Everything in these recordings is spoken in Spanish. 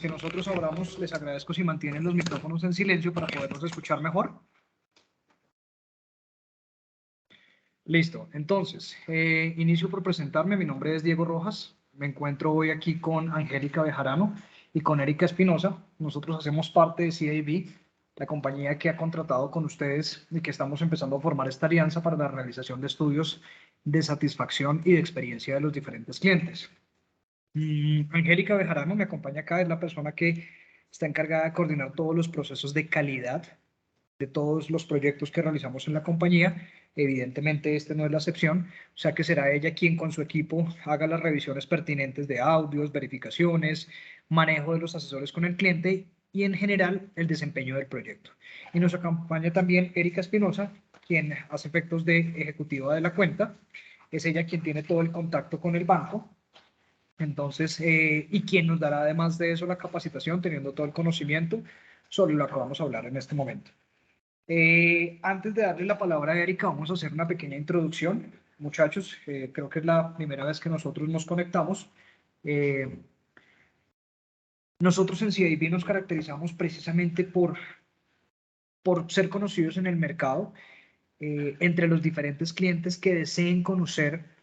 que nosotros hablamos, les agradezco si mantienen los micrófonos en silencio para podernos escuchar mejor. Listo, entonces, inicio por presentarme. Mi nombre es Diego Rojas. Me encuentro hoy aquí con Angélica Bejarano y con Erika Espinosa. Nosotros hacemos parte de CIB, la compañía que ha contratado con ustedes y que estamos empezando a formar esta alianza para la realización de estudios de satisfacción y de experiencia de los diferentes clientes. Angélica Bejarano me acompaña acá, es la persona que está encargada de coordinar todos los procesos de calidad de todos los proyectos que realizamos en la compañía. Evidentemente este no es la excepción, o sea que será ella quien con su equipo haga las revisiones pertinentes de audios, verificaciones, manejo de los asesores con el cliente y en general el desempeño del proyecto. Y nos acompaña también Erika Espinosa, quien hace efectos de ejecutiva de la cuenta. Es ella quien tiene todo el contacto con el banco. Entonces, y quien nos dará además de eso la capacitación, teniendo todo el conocimiento sobre lo que vamos a hablar en este momento. Antes de darle la palabra a Erika, vamos a hacer una pequeña introducción. Muchachos, creo que es la primera vez que nosotros nos conectamos. Nosotros en CIB nos caracterizamos precisamente por ser conocidos en el mercado entre los diferentes clientes que deseen conocer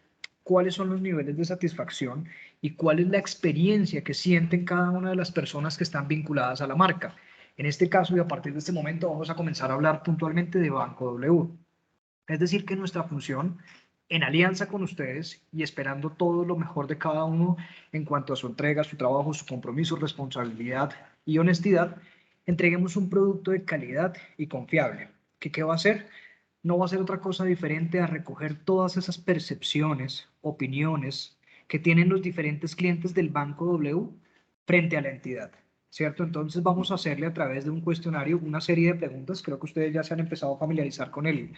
cuáles son los niveles de satisfacción y cuál es la experiencia que sienten cada una de las personas que están vinculadas a la marca. En este caso, y a partir de este momento, vamos a comenzar a hablar puntualmente de Banco W. Es decir, que nuestra función, en alianza con ustedes y esperando todo lo mejor de cada uno en cuanto a su entrega, su trabajo, su compromiso, responsabilidad y honestidad, entreguemos un producto de calidad y confiable. ¿Qué va a hacer? No va a ser otra cosa diferente a recoger todas esas percepciones, opiniones que tienen los diferentes clientes del Banco W frente a la entidad, ¿cierto? Entonces vamos a hacerle a través de un cuestionario una serie de preguntas. Creo que ustedes ya se han empezado a familiarizar con el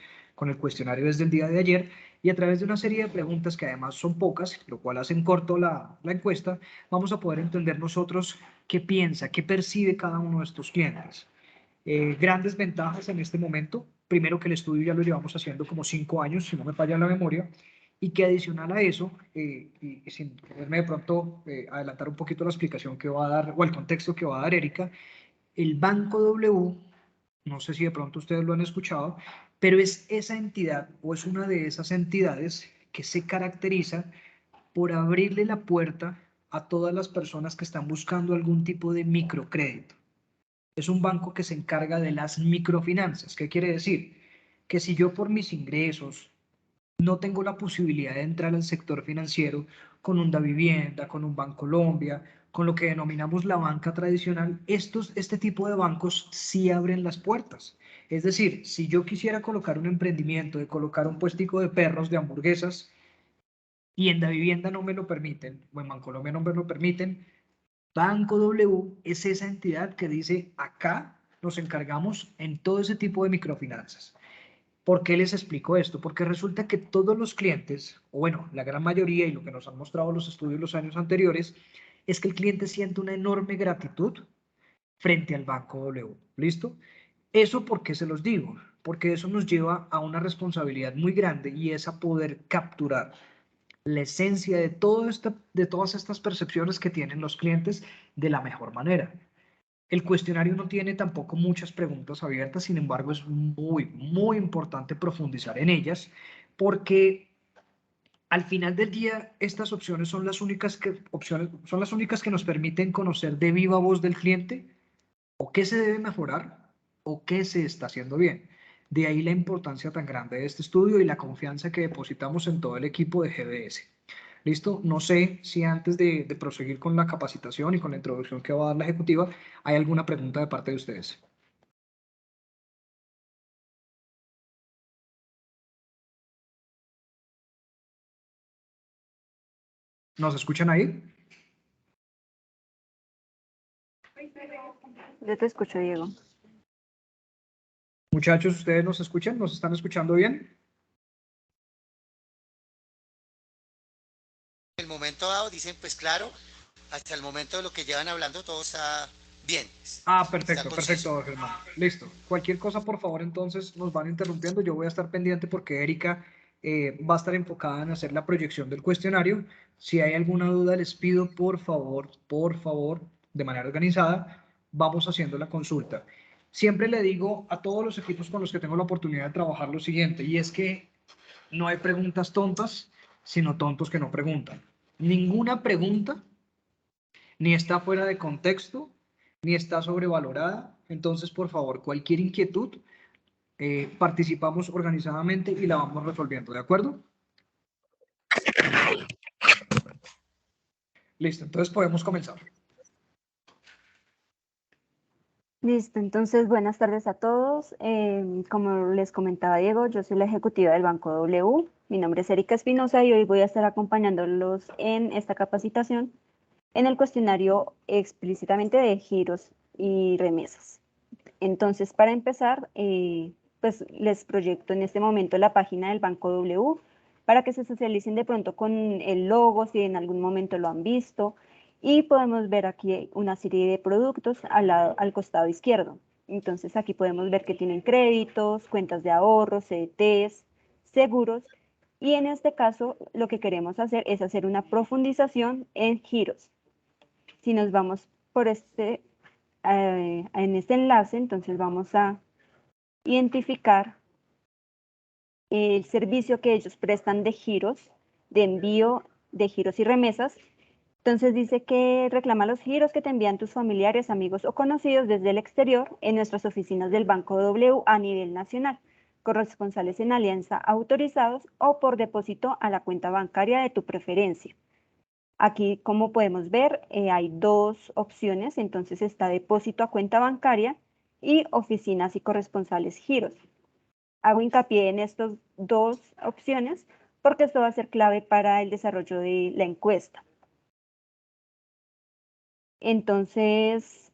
cuestionario desde el día de ayer, y a través de una serie de preguntas que además son pocas, lo cual hacen corto la encuesta, vamos a poder entender nosotros qué piensa, qué percibe cada uno de estos clientes. Grandes ventajas en este momento. Primero, que el estudio ya lo llevamos haciendo como 5 años, si no me falla la memoria, y que adicional a eso, y sin quererme de pronto adelantar un poquito la explicación que va a dar, o el contexto que va a dar Erika, el Banco W, no sé si de pronto ustedes lo han escuchado, pero es esa entidad o es una de esas entidades que se caracteriza por abrirle la puerta a todas las personas que están buscando algún tipo de microcrédito. Es un banco que se encarga de las microfinanzas. ¿Qué quiere decir? Que si yo por mis ingresos no tengo la posibilidad de entrar al sector financiero con un Davivienda, con un Bancolombia, con lo que denominamos la banca tradicional, este tipo de bancos sí abren las puertas. Es decir, si yo quisiera colocar un emprendimiento de colocar un puestico de perros, de hamburguesas, y en Davivienda no me lo permiten, o en Bancolombia no me lo permiten, Banco W es esa entidad que dice, acá nos encargamos en todo ese tipo de microfinanzas. ¿Por qué les explico esto? Porque resulta que todos los clientes, o bueno, la gran mayoría, y lo que nos han mostrado los estudios los años anteriores, es que el cliente siente una enorme gratitud frente al Banco W. ¿Listo? ¿Eso por qué se los digo? Porque eso nos lleva a una responsabilidad muy grande, y es a poder capturar la esencia de todas estas percepciones que tienen los clientes de la mejor manera. El cuestionario no tiene tampoco muchas preguntas abiertas, sin embargo es muy, muy importante profundizar en ellas, porque al final del día estas opciones son las únicas que nos permiten conocer de viva voz del cliente o qué se debe mejorar o qué se está haciendo bien. De ahí la importancia tan grande de este estudio y la confianza que depositamos en todo el equipo de GDS. ¿Listo? No sé si antes de proseguir con la capacitación y con la introducción que va a dar la ejecutiva, hay alguna pregunta de parte de ustedes. ¿Nos escuchan ahí? Yo te escucho, Diego. Muchachos, ¿ustedes nos escuchan? ¿Nos están escuchando bien? En el momento dado dicen, pues claro, hasta el momento de lo que llevan hablando todo está bien. Ah, Está perfecto, conciso. perfecto, Germán. Listo. Cualquier cosa, por favor, entonces nos van interrumpiendo. Yo voy a estar pendiente porque Erika va a estar enfocada en hacer la proyección del cuestionario. Si hay alguna duda, les pido, por favor, de manera organizada, vamos haciendo la consulta. Siempre le digo a todos los equipos con los que tengo la oportunidad de trabajar lo siguiente, y es que no hay preguntas tontas, sino tontos que no preguntan. Ninguna pregunta ni está fuera de contexto, ni está sobrevalorada. Entonces, por favor, cualquier inquietud, participamos organizadamente y la vamos resolviendo, ¿de acuerdo? Listo, entonces podemos comenzar. Listo, entonces buenas tardes a todos. Como les comentaba Diego, yo soy la ejecutiva del Banco W. Mi nombre es Erika Espinosa y hoy voy a estar acompañándolos en esta capacitación en el cuestionario explícitamente de giros y remesas. Entonces, para empezar, pues les proyecto en este momento la página del Banco W para que se socialicen de pronto con el logo, si en algún momento lo han visto. Y podemos ver aquí una serie de productos al costado izquierdo. Entonces, aquí podemos ver que tienen créditos, cuentas de ahorro, CDTs, seguros. Y en este caso, lo que queremos hacer es hacer una profundización en giros. Si nos vamos por en este enlace, entonces vamos a identificar el servicio que ellos prestan de giros, de envío de giros y remesas. Entonces dice que reclama los giros que te envían tus familiares, amigos o conocidos desde el exterior en nuestras oficinas del Banco W a nivel nacional, corresponsales en alianza autorizados o por depósito a la cuenta bancaria de tu preferencia. Aquí, como podemos ver, hay dos opciones, entonces está depósito a cuenta bancaria y oficinas y corresponsales giros. Hago hincapié en estas dos opciones porque esto va a ser clave para el desarrollo de la encuesta. Entonces,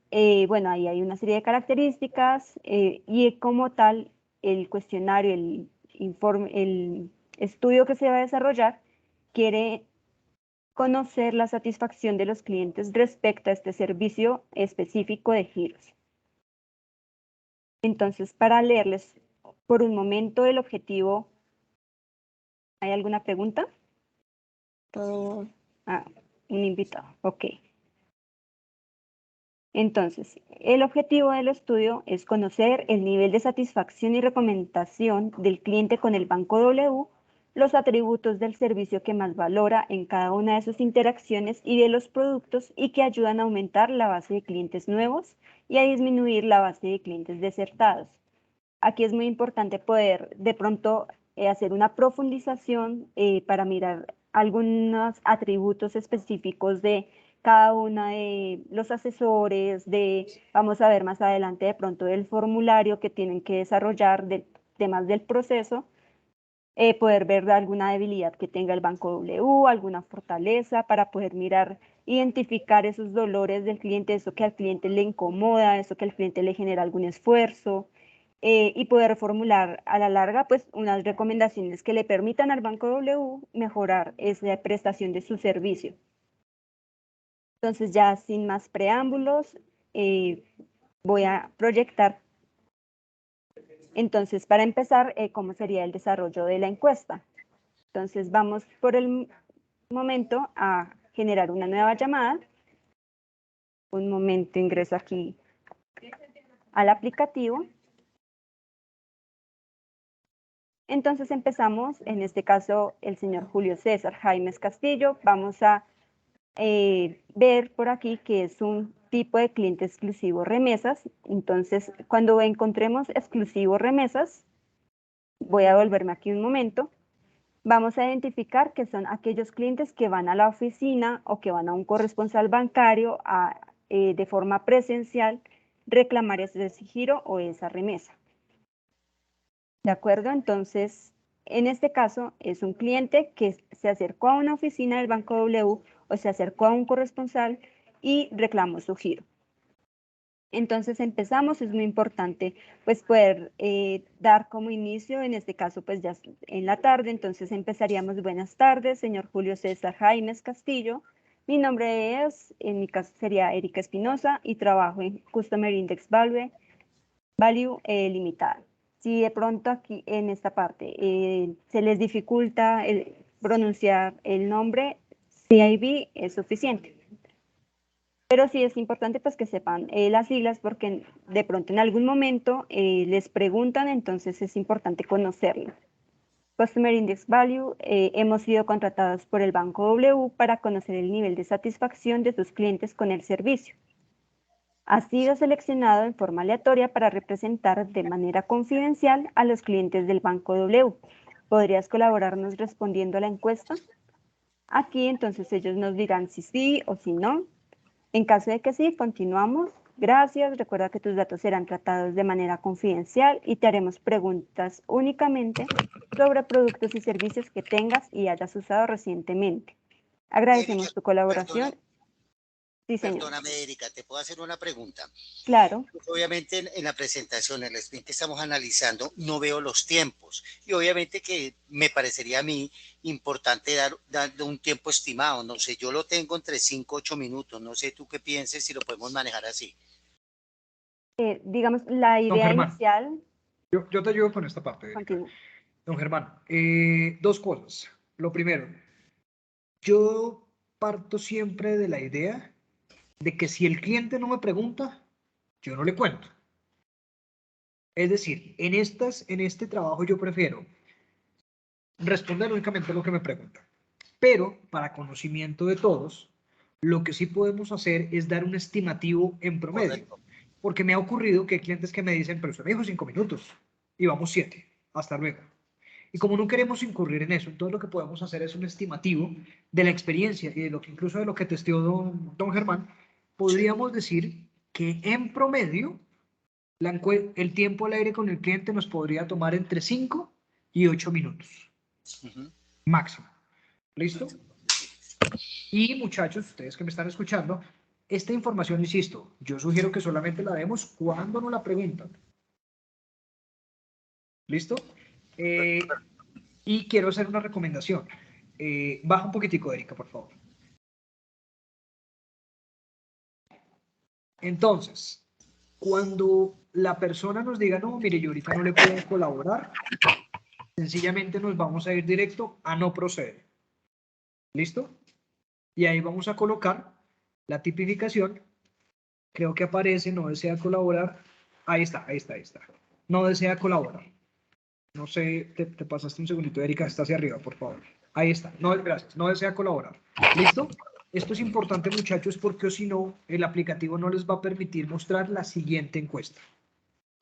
bueno, ahí hay una serie de características y como tal, el cuestionario, el informe, el estudio que se va a desarrollar quiere conocer la satisfacción de los clientes respecto a este servicio específico de giros. Entonces, para leerles por un momento el objetivo, ¿hay alguna pregunta? Un invitado, ok. Entonces, el objetivo del estudio es conocer el nivel de satisfacción y recomendación del cliente con el Banco W, los atributos del servicio que más valora en cada una de sus interacciones y de los productos y que ayudan a aumentar la base de clientes nuevos y a disminuir la base de clientes desertados. Aquí es muy importante poder de pronto hacer una profundización para mirar algunos atributos específicos de cada uno de los asesores, vamos a ver más adelante de pronto del formulario que tienen que desarrollar, de temas del proceso, poder ver alguna debilidad que tenga el Banco W, alguna fortaleza para poder mirar, identificar esos dolores del cliente, eso que al cliente le incomoda, eso que al cliente le genera algún esfuerzo, y poder formular a la larga pues unas recomendaciones que le permitan al Banco W mejorar esa prestación de su servicio. Entonces ya sin más preámbulos, voy a proyectar. Entonces, para empezar, ¿cómo sería el desarrollo de la encuesta? Entonces vamos por el momento a generar una nueva llamada. Un momento, ingreso aquí al aplicativo. Entonces empezamos, en este caso, el señor Julio César Jaimes Castillo. Vamos a ver por aquí que es un tipo de cliente exclusivo remesas. Entonces, cuando encontremos exclusivo remesas, voy a volverme aquí un momento. Vamos a identificar que son aquellos clientes que van a la oficina o que van a un corresponsal bancario de forma presencial reclamar ese giro o esa remesa. ¿De acuerdo? Entonces, en este caso es un cliente que se acercó a una oficina del Banco W o se acercó a un corresponsal y reclamó su giro. Entonces empezamos, es muy importante pues poder dar como inicio, en este caso pues ya en la tarde, entonces empezaríamos: buenas tardes, señor Julio César Jaimes Castillo. Mi nombre es, en mi caso sería Erika Espinosa y trabajo en Customer Index Value Limitada. Si de pronto aquí en esta parte se les dificulta pronunciar el nombre, CIB es suficiente. Pero sí es importante pues que sepan las siglas porque de pronto en algún momento les preguntan, entonces es importante conocerlo. Customer Index Value, hemos sido contratados por el Banco W para conocer el nivel de satisfacción de sus clientes con el servicio. Ha sido seleccionado en forma aleatoria para representar de manera confidencial a los clientes del Banco W. ¿Podrías colaborarnos respondiendo a la encuesta? Aquí entonces ellos nos dirán si sí o si no. En caso de que sí, continuamos. Gracias. Recuerda que tus datos serán tratados de manera confidencial y te haremos preguntas únicamente sobre productos y servicios que tengas y hayas usado recientemente. Agradecemos Erika, tu colaboración. perdona, Sí, señor. perdóname, Erika, te puedo hacer una pregunta. Claro. Pues obviamente en la presentación, en el sprint que estamos analizando, no veo los tiempos. Y obviamente que me parecería a mí importante dar un tiempo estimado. No sé, yo lo tengo entre 5 y 8 minutos. No sé tú qué pienses si lo podemos manejar así. Digamos, la Don idea Germán, inicial. yo te ayudo con esta parte, Erika. Continúa. Don Germán, dos cosas. Lo primero, yo parto siempre de la idea de que si el cliente no me pregunta, yo no le cuento. Es decir, en este trabajo yo prefiero responder únicamente lo que me preguntan. Pero para conocimiento de todos, lo que sí podemos hacer es dar un estimativo en promedio. Correcto. Porque me ha ocurrido que hay clientes que me dicen, pero usted me dijo 5 minutos y vamos 7. Hasta luego. Y como no queremos incurrir en eso, entonces lo que podemos hacer es un estimativo de la experiencia y de lo que incluso de lo que testeó don Germán, podríamos decir que en promedio el tiempo al aire con el cliente nos podría tomar entre 5 y 8 minutos Ujú. máximo. ¿Listo? Y muchachos, ustedes que me están escuchando, esta información, insisto, yo sugiero que solamente la demos cuando nos la preguntan. ¿Listo? Y quiero hacer una recomendación. Baja un poquitico, Erika, por favor. Entonces, cuando la persona nos diga, no, mire, yo ahorita no le puedo colaborar, sencillamente nos vamos a ir directo a no proceder. ¿Listo? Y ahí vamos a colocar la tipificación. Creo que aparece, no desea colaborar. Ahí está, ahí está, ahí está. No desea colaborar. No sé, te pasaste un segundito, Erika, está hacia arriba, por favor. Ahí está. No, gracias. No desea colaborar. ¿Listo? Esto es importante, muchachos, porque si no, el aplicativo no les va a permitir mostrar la siguiente encuesta.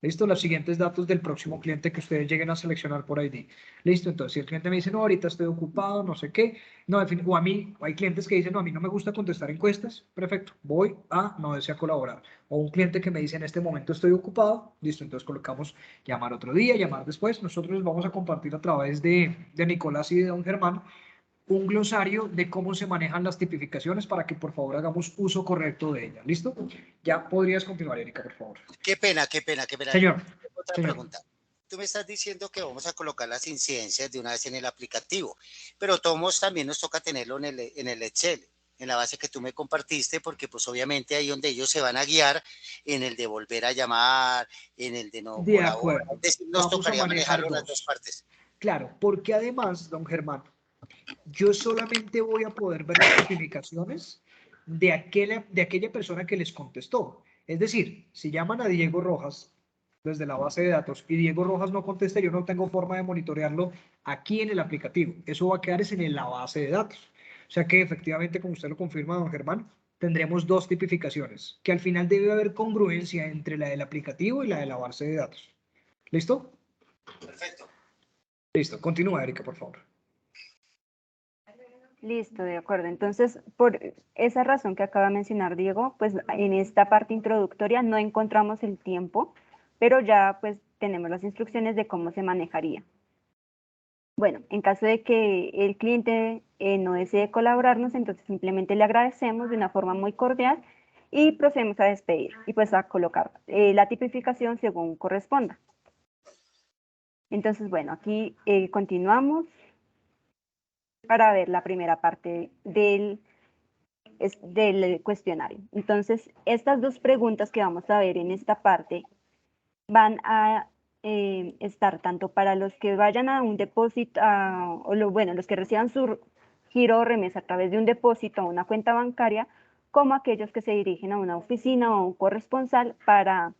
¿Listo? Los siguientes datos del próximo cliente que ustedes lleguen a seleccionar por ID. ¿Listo? Entonces, si el cliente me dice, no, ahorita estoy ocupado, no sé qué, no, o a mí, hay clientes que dicen, no, a mí no me gusta contestar encuestas, perfecto, voy a no desea colaborar. O un cliente que me dice, en este momento estoy ocupado, listo, entonces colocamos llamar otro día, llamar después. Nosotros les vamos a compartir a través de Nicolás y de don Germán un glosario de cómo se manejan las tipificaciones para que por favor hagamos uso correcto de ellas. ¿Listo? Ya podrías continuar, Erika, por favor. Qué pena, qué pena, qué pena. Señor, Otra señor. pregunta. Tú me estás diciendo que vamos a colocar las incidencias de una vez en el aplicativo, pero todos también nos toca tenerlo en el Excel, en la base que tú me compartiste, porque pues obviamente ahí donde ellos se van a guiar en el de volver a llamar, en el de no De colaborar. acuerdo. Es decir, nos Vamos a tocaría manejar manejarlo las dos dos. partes. Claro, porque además, don Germán, yo solamente voy a poder ver las notificaciones de aquella persona que les contestó. Es decir, si llaman a Diego Rojas desde la base de datos y Diego Rojas no contesta, yo no tengo forma de monitorearlo aquí en el aplicativo. Eso va a quedar en la base de datos. O sea que efectivamente, como usted lo confirma, don Germán, tendremos dos tipificaciones, que al final debe haber congruencia entre la del aplicativo y la de la base de datos. ¿Listo? Perfecto. Listo. Continúa, Erika, por favor. Listo, de acuerdo. Entonces, por esa razón que acaba de mencionar Diego, pues en esta parte introductoria no encontramos el tiempo, pero ya pues tenemos las instrucciones de cómo se manejaría. Bueno, en caso de que el cliente no desee colaborarnos, entonces simplemente le agradecemos de una forma muy cordial y procedemos a despedir y pues a colocar la tipificación según corresponda. Entonces, bueno, aquí continuamos para ver la primera parte del cuestionario. Entonces, estas dos preguntas que vamos a ver en esta parte van a estar tanto para los que vayan a un depósito, bueno, los que reciban su giro o remesa a través de un depósito o una cuenta bancaria, como aquellos que se dirigen a una oficina o a un corresponsal para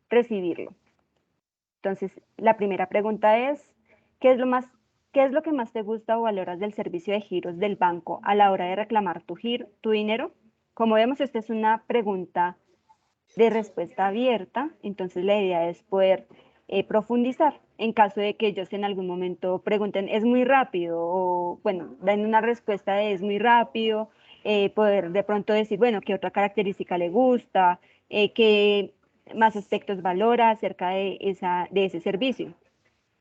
recibirlo. Entonces, la primera pregunta es, ¿qué es lo que más te gusta o valoras del servicio de giros del banco a la hora de reclamar tu dinero? Como vemos, esta es una pregunta de respuesta abierta, entonces la idea es poder profundizar. En caso de que ellos en algún momento pregunten, ¿es muy rápido? O, bueno, dan una respuesta de es muy rápido, poder de pronto decir, bueno, ¿qué otra característica le gusta? ¿Qué más aspectos valora acerca de ese servicio?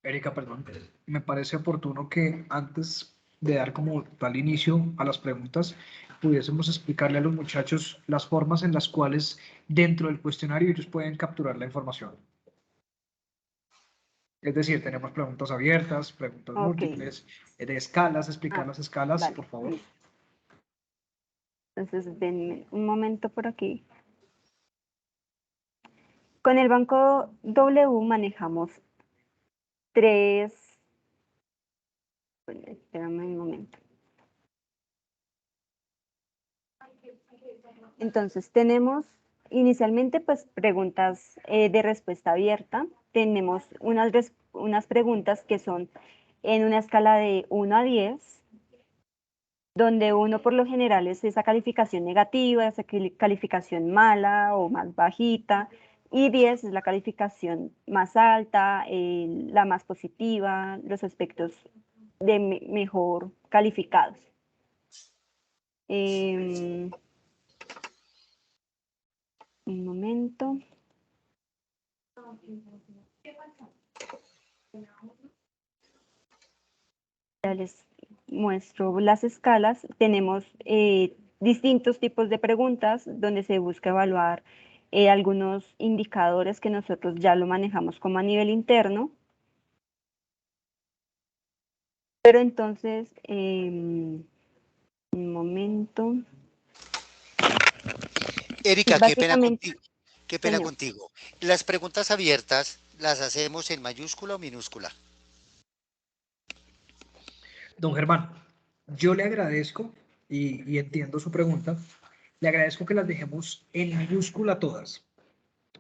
Erika, perdón, me parece oportuno que antes de dar como tal inicio a las preguntas, pudiésemos explicarle a los muchachos las formas en las cuales dentro del cuestionario ellos pueden capturar la información. Es decir, tenemos preguntas abiertas, preguntas Ok. múltiples, de escalas, explicar las escalas, Vale, por favor. listo. Entonces, denme un momento por aquí. Con el banco W manejamos tres. Bueno, espérame un momento. Entonces, tenemos inicialmente pues preguntas de respuesta abierta. Tenemos unas preguntas que son en una escala de 1 a 10, donde 1 por lo general es esa calificación negativa, esa calificación mala o más bajita, y 10 es la calificación más alta, la más positiva, los aspectos de mejor calificados. Un momento. Ya les muestro las escalas. Tenemos distintos tipos de preguntas donde se busca evaluar algunos indicadores que nosotros ya lo manejamos como a nivel interno. Pero entonces, un momento. Erika, qué pena Básicamente, contigo. Qué pena señor. contigo. Las preguntas abiertas las hacemos en mayúscula o minúscula. Don Germán, yo le agradezco y entiendo su pregunta. Le agradezco que las dejemos en minúscula todas,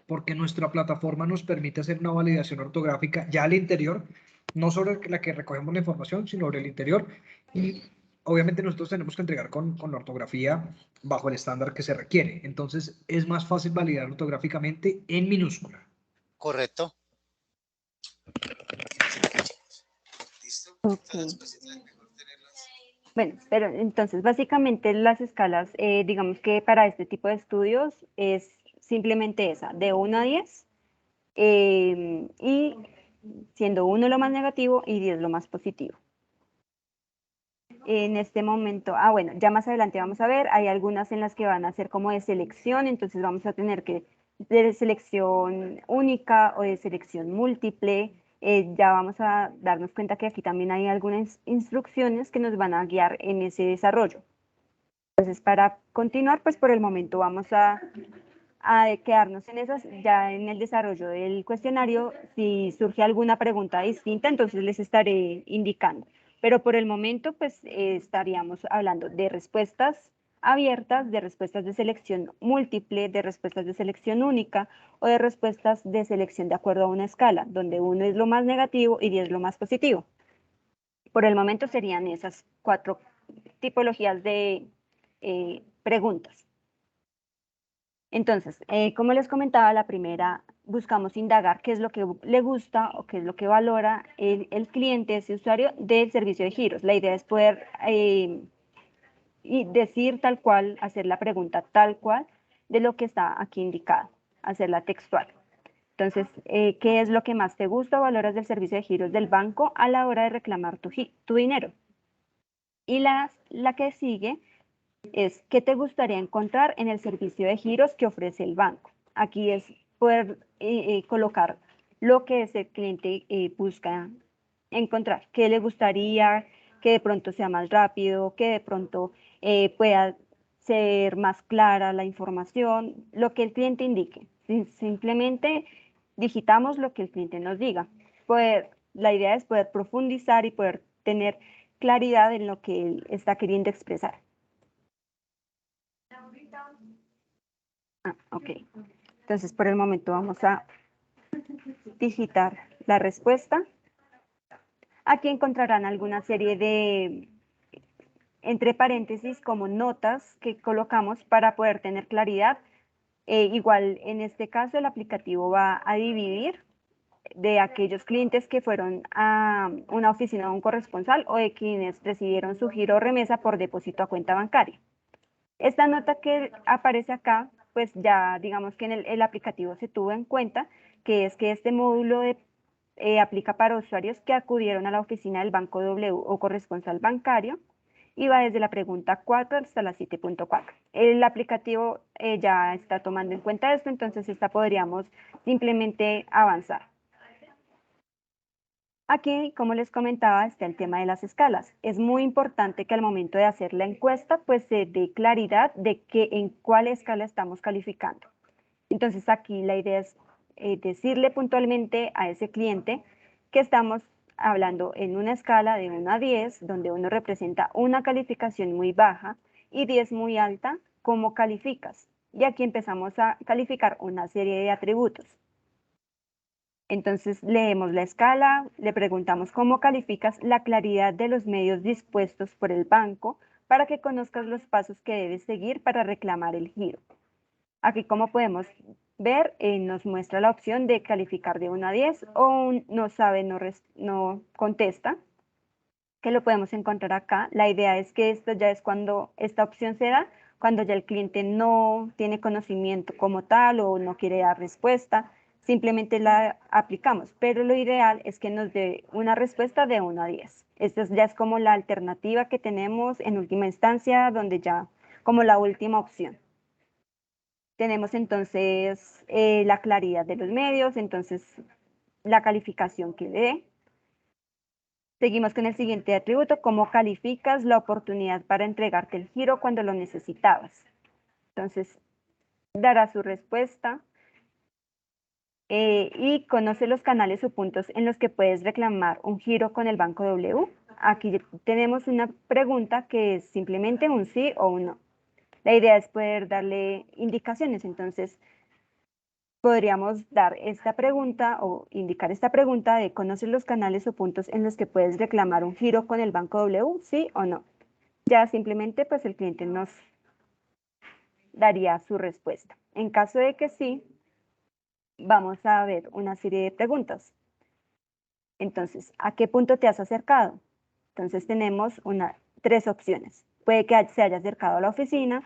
porque nuestra plataforma nos permite hacer una validación ortográfica ya al interior, no sobre la que recogemos la información, sino sobre el interior. Y obviamente nosotros tenemos que entregar con la ortografía bajo el estándar que se requiere. Entonces es más fácil validar ortográficamente en minúscula. ¿Correcto? Ok. Bueno, pero entonces básicamente las escalas, digamos que para este tipo de estudios es simplemente esa, de 1 a 10, y siendo 1 lo más negativo y 10 lo más positivo. En este momento, bueno, ya más adelante vamos a ver, hay algunas en las que van a ser como de selección, entonces vamos a tener que de selección única o de selección múltiple. Ya vamos a darnos cuenta que aquí también hay algunas instrucciones que nos van a guiar en ese desarrollo. Entonces, para continuar, pues por el momento vamos a quedarnos en esas, ya en el desarrollo del cuestionario. Si surge alguna pregunta distinta, entonces les estaré indicando. Pero por el momento, pues estaríamos hablando de respuestas abiertas, de respuestas de selección múltiple, de respuestas de selección única o de respuestas de selección de acuerdo a una escala, donde 1 es lo más negativo y 10 lo más positivo. Por el momento serían esas 4 tipologías de preguntas. Entonces, como les comentaba, la primera, buscamos indagar qué es lo que le gusta o qué es lo que valora el cliente, ese usuario del servicio de giros. La idea es poder y decir tal cual, hacer la pregunta tal cual de lo que está aquí indicado, hacerla textual. Entonces, ¿qué es lo que más te gusta o valoras del servicio de giros del banco a la hora de reclamar tu dinero? Y la que sigue es qué te gustaría encontrar en el servicio de giros que ofrece el banco. Aquí es poder colocar lo que ese cliente busca encontrar, qué le gustaría que de pronto sea más rápido, que de pronto pueda ser más clara la información, lo que el cliente indique. Simplemente digitamos lo que el cliente nos diga. La idea es poder profundizar y poder tener claridad en lo que él está queriendo expresar. Ok. Entonces, por el momento vamos a digitar la respuesta. Aquí encontrarán alguna serie de, entre paréntesis, como notas que colocamos para poder tener claridad. Igual en este caso el aplicativo va a dividir de aquellos clientes que fueron a una oficina o un corresponsal o de quienes recibieron su giro o remesa por depósito a cuenta bancaria. Esta nota que aparece acá, pues ya digamos que en el aplicativo se tuvo en cuenta que es que este módulo aplica para usuarios que acudieron a la oficina del Banco W o corresponsal bancario y va desde la pregunta 4 hasta la 7.4. El aplicativo ya está tomando en cuenta esto, entonces esta podríamos simplemente avanzar. Aquí, como les comentaba, está el tema de las escalas. Es muy importante que al momento de hacer la encuesta, pues se dé claridad de en cuál escala estamos calificando. Entonces aquí la idea es decirle puntualmente a ese cliente que estamos hablando en una escala de 1 a 10, donde 1 representa una calificación muy baja y 10 muy alta, ¿cómo calificas? Y aquí empezamos a calificar una serie de atributos. Entonces leemos la escala, le preguntamos cómo calificas la claridad de los medios dispuestos por el banco para que conozcas los pasos que debes seguir para reclamar el giro. Aquí, como podemos ver, nos muestra la opción de calificar de 1 a 10 o un no sabe, no contesta, que lo podemos encontrar acá. La idea es que esto ya es cuando esta opción se da, cuando ya el cliente no tiene conocimiento como tal o no quiere dar respuesta, simplemente la aplicamos, pero lo ideal es que nos dé una respuesta de 1 a 10. Esta ya es como la alternativa que tenemos en última instancia, donde ya como la última opción. Tenemos entonces la claridad de los medios, entonces la calificación que le dé. Seguimos con el siguiente atributo, cómo calificas la oportunidad para entregarte el giro cuando lo necesitabas. Entonces, dará su respuesta y conoce los canales o puntos en los que puedes reclamar un giro con el Banco W. Aquí tenemos una pregunta que es simplemente un sí o un no. La idea es poder darle indicaciones, entonces podríamos dar esta pregunta o indicar esta pregunta de conocer los canales o puntos en los que puedes reclamar un giro con el Banco W, sí o no. Ya simplemente pues el cliente nos daría su respuesta. En caso de que sí, vamos a ver una serie de preguntas. Entonces, ¿a qué punto te has acercado? Entonces tenemos 3 opciones. Puede que se haya acercado a la oficina,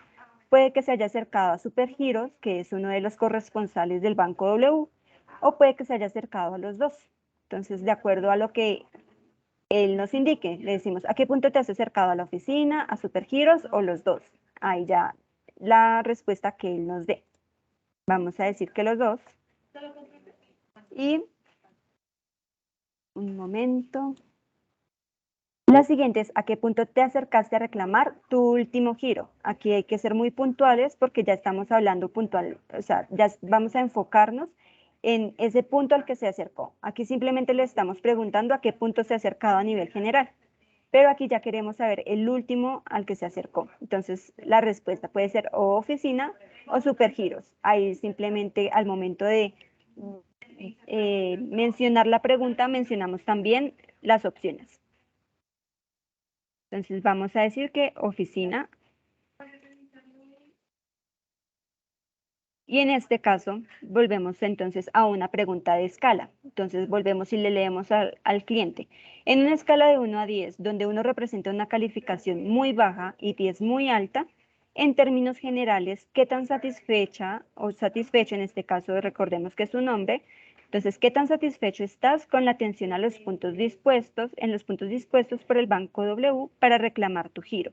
puede que se haya acercado a Supergiros, que es uno de los corresponsales del Banco W, o puede que se haya acercado a los dos. Entonces, de acuerdo a lo que él nos indique, le decimos, ¿a qué punto te has acercado a la oficina, a Supergiros o los dos? Ahí ya la respuesta que él nos dé. Vamos a decir que los dos. Y un momento. La siguiente es, ¿a qué punto te acercaste a reclamar tu último giro? Aquí hay que ser muy puntuales porque ya estamos hablando puntual, o sea, ya vamos a enfocarnos en ese punto al que se acercó. Aquí simplemente le estamos preguntando a qué punto se ha acercado a nivel general, pero aquí ya queremos saber el último al que se acercó. Entonces, la respuesta puede ser o oficina o Supergiros. Ahí simplemente al momento de mencionar la pregunta, mencionamos también las opciones. Entonces vamos a decir que oficina. Y en este caso volvemos entonces a una pregunta de escala. Entonces volvemos y le leemos al cliente. En una escala de 1 a 10, donde 1 representa una calificación muy baja y 10 muy alta, en términos generales, ¿qué tan satisfecha o satisfecho, en este caso recordemos que es un nombre, entonces, ¿qué tan satisfecho estás con la atención a los puntos dispuestos, por el Banco W para reclamar tu giro?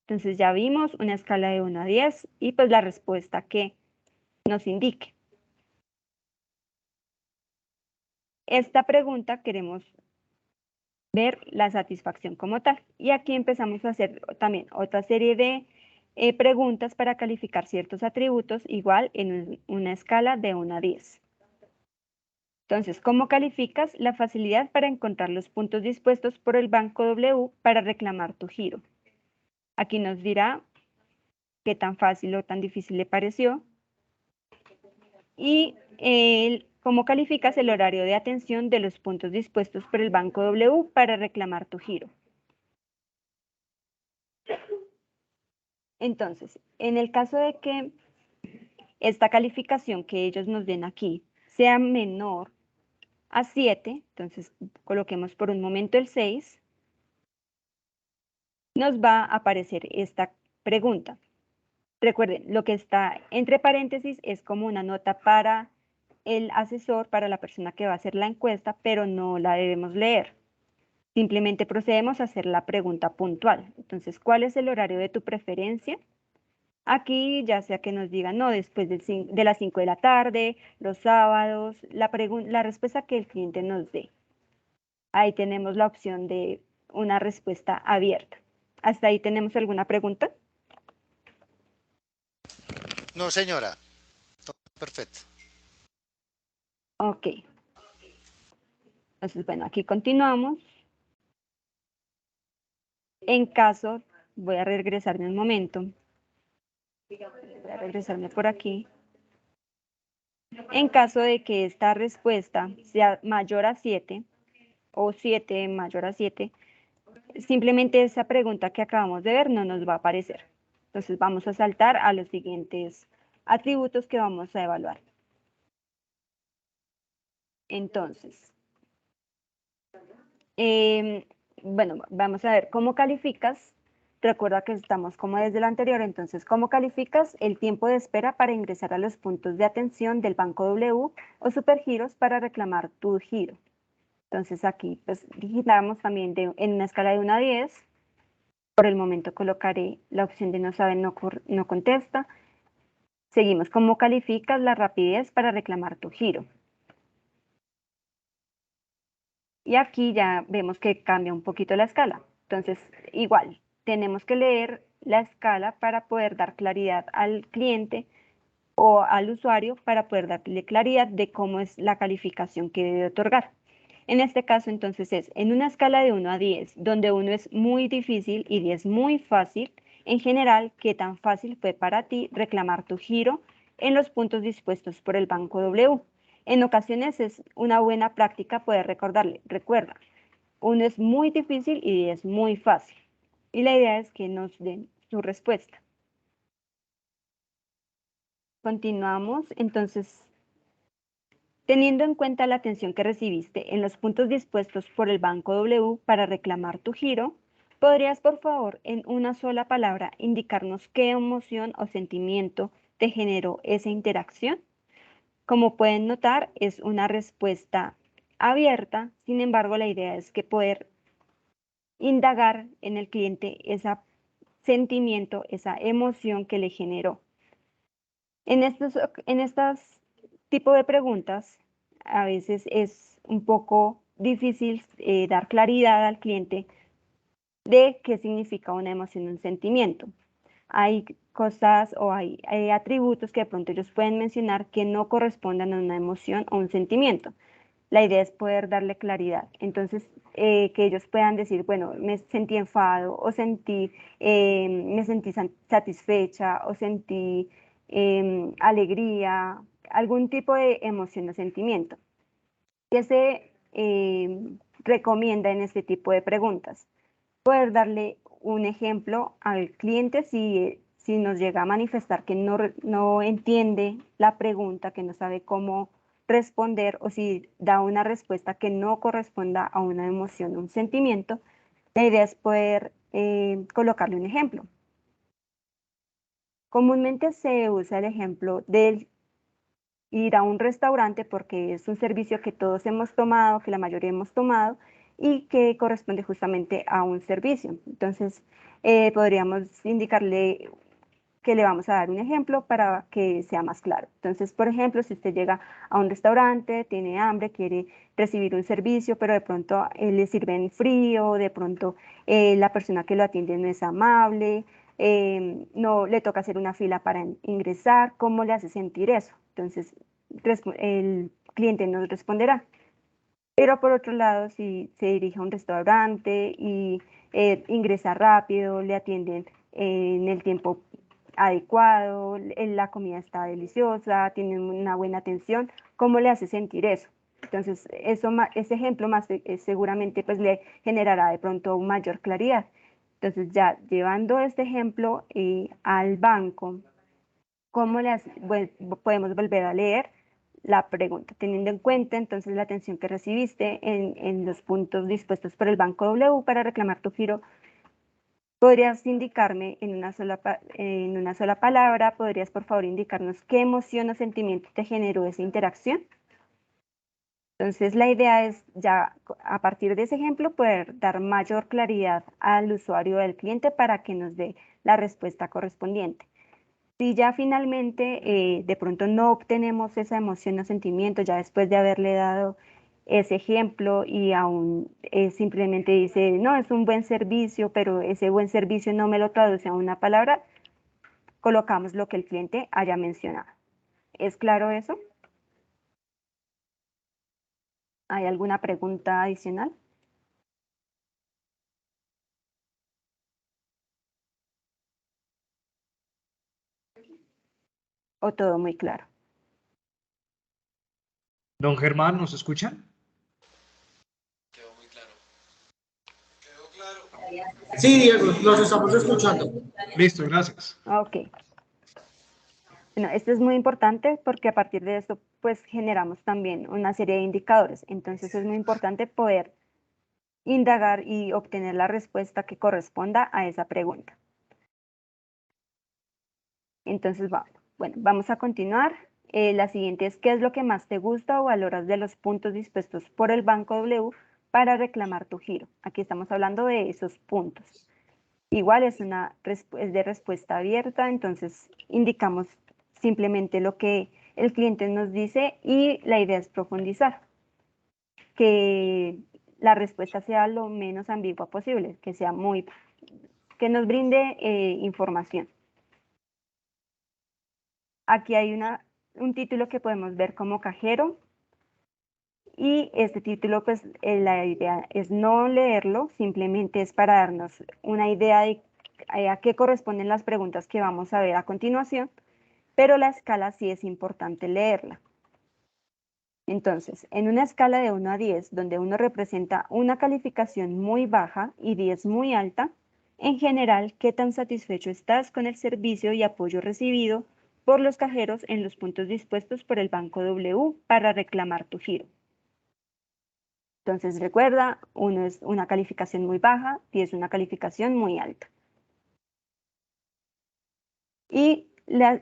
Entonces ya vimos una escala de 1 a 10 y pues la respuesta que nos indique. Esta pregunta queremos ver la satisfacción como tal. Y aquí empezamos a hacer también otra serie de preguntas para calificar ciertos atributos igual en una escala de 1 a 10. Entonces, ¿cómo calificas la facilidad para encontrar los puntos dispuestos por el Banco W para reclamar tu giro? Aquí nos dirá qué tan fácil o tan difícil le pareció. Y cómo calificas el horario de atención de los puntos dispuestos por el Banco W para reclamar tu giro. Entonces, en el caso de que esta calificación que ellos nos den aquí sea menor a 7, entonces coloquemos por un momento el 6, nos va a aparecer esta pregunta. Recuerden, lo que está entre paréntesis es como una nota para el asesor, para la persona que va a hacer la encuesta, pero no la debemos leer. Simplemente procedemos a hacer la pregunta puntual. Entonces, ¿cuál es el horario de tu preferencia? Aquí, ya sea que nos digan, no, después de las 5 de la tarde, los sábados, la respuesta que el cliente nos dé. Ahí tenemos la opción de una respuesta abierta. ¿Hasta ahí tenemos alguna pregunta? No, señora. Todo perfecto. Ok. Entonces, bueno, aquí continuamos. En caso, voy a regresarme un momento. Voy a regresarme por aquí. En caso de que esta respuesta sea mayor a 7 o 7 mayor a 7, simplemente esa pregunta que acabamos de ver no nos va a aparecer. Entonces vamos a saltar a los siguientes atributos que vamos a evaluar. Entonces, bueno, vamos a ver cómo calificas. Recuerda que estamos como desde el anterior, entonces, ¿cómo calificas el tiempo de espera para ingresar a los puntos de atención del Banco W o Supergiros para reclamar tu giro? Entonces aquí pues digitamos también en una escala de 1 a 10. Por el momento colocaré la opción de no sabe, no contesta. Seguimos, ¿cómo calificas la rapidez para reclamar tu giro? Y aquí ya vemos que cambia un poquito la escala. Entonces, igual, tenemos que leer la escala para poder dar claridad al cliente o al usuario para poder darle claridad de cómo es la calificación que debe otorgar. En este caso, entonces, es en una escala de 1 a 10, donde 1 es muy difícil y 10 muy fácil. En general, ¿qué tan fácil fue para ti reclamar tu giro en los puntos dispuestos por el Banco W? En ocasiones es una buena práctica poder recordarle, recuerda, 1 es muy difícil y 10 muy fácil. Y la idea es que nos den su respuesta. Continuamos, entonces, teniendo en cuenta la atención que recibiste en los puntos dispuestos por el Banco W para reclamar tu giro, ¿podrías, por favor, en una sola palabra, indicarnos qué emoción o sentimiento te generó esa interacción? Como pueden notar, es una respuesta abierta, sin embargo, la idea es que poder indagar en el cliente ese sentimiento, esa emoción que le generó. En estos tipos de preguntas, a veces es un poco difícil dar claridad al cliente de qué significa una emoción, un sentimiento. Hay cosas o hay atributos que de pronto ellos pueden mencionar que no correspondan a una emoción o un sentimiento. La idea es poder darle claridad. Entonces, que ellos puedan decir, bueno, me sentí enfado o me sentí satisfecha o sentí alegría, algún tipo de emoción o sentimiento. ¿Qué se recomienda en este tipo de preguntas? Poder darle un ejemplo al cliente si nos llega a manifestar que no entiende la pregunta, que no sabe cómo responder o si da una respuesta que no corresponda a una emoción o un sentimiento. La idea es poder colocarle un ejemplo. Comúnmente se usa el ejemplo de ir a un restaurante porque es un servicio que todos hemos tomado, que la mayoría hemos tomado y que corresponde justamente a un servicio. Entonces, podríamos indicarle que le vamos a dar un ejemplo para que sea más claro. Entonces, por ejemplo, si usted llega a un restaurante, tiene hambre, quiere recibir un servicio, pero de pronto le sirven frío, de pronto la persona que lo atiende no es amable, no le toca hacer una fila para ingresar, ¿cómo le hace sentir eso? Entonces, el cliente nos responderá. Pero por otro lado, si se dirige a un restaurante y ingresa rápido, le atienden en el tiempo adecuado, la comida está deliciosa, tiene una buena atención, ¿cómo le hace sentir eso? Entonces, ese ejemplo más seguramente pues le generará de pronto mayor claridad. Entonces, ya llevando este ejemplo al banco, ¿cómo podemos volver a leer la pregunta? Teniendo en cuenta entonces la atención que recibiste en los puntos dispuestos por el Banco W para reclamar tu giro, ¿podrías indicarme en una sola palabra? ¿Podrías por favor indicarnos qué emoción o sentimiento te generó esa interacción? Entonces la idea es ya a partir de ese ejemplo poder dar mayor claridad al usuario del cliente para que nos dé la respuesta correspondiente. Si ya finalmente de pronto no obtenemos esa emoción o sentimiento ya después de haberle dado ese ejemplo y aún simplemente dice, no, es un buen servicio, pero ese buen servicio no me lo traduce a una palabra, colocamos lo que el cliente haya mencionado. ¿Es claro eso? ¿Hay alguna pregunta adicional? ¿O todo muy claro? Don Germán, ¿nos escuchan? Quedó muy claro. ¿Quedó claro? Sí, Diego, los estamos escuchando. Listo, gracias. Ok. Bueno, esto es muy importante porque a partir de esto pues generamos también una serie de indicadores. Entonces es muy importante poder indagar y obtener la respuesta que corresponda a esa pregunta. Entonces, vamos a continuar. La siguiente es, ¿qué es lo que más te gusta o valoras de los puntos dispuestos por el Banco W para reclamar tu giro? Aquí estamos hablando de esos puntos. Igual es de respuesta abierta, entonces indicamos simplemente lo que el cliente nos dice y la idea es profundizar. Que la respuesta sea lo menos ambigua posible, que nos brinde información. Aquí hay un título que podemos ver como cajero y este título pues la idea es no leerlo, simplemente es para darnos una idea de a qué corresponden las preguntas que vamos a ver a continuación, pero la escala sí es importante leerla. Entonces, en una escala de 1 a 10, donde 1 representa una calificación muy baja y 10 muy alta, en general, ¿qué tan satisfecho estás con el servicio y apoyo recibido por los cajeros en los puntos dispuestos por el Banco W para reclamar tu giro? Entonces, recuerda, 1 es una calificación muy baja, 10 una calificación muy alta. Y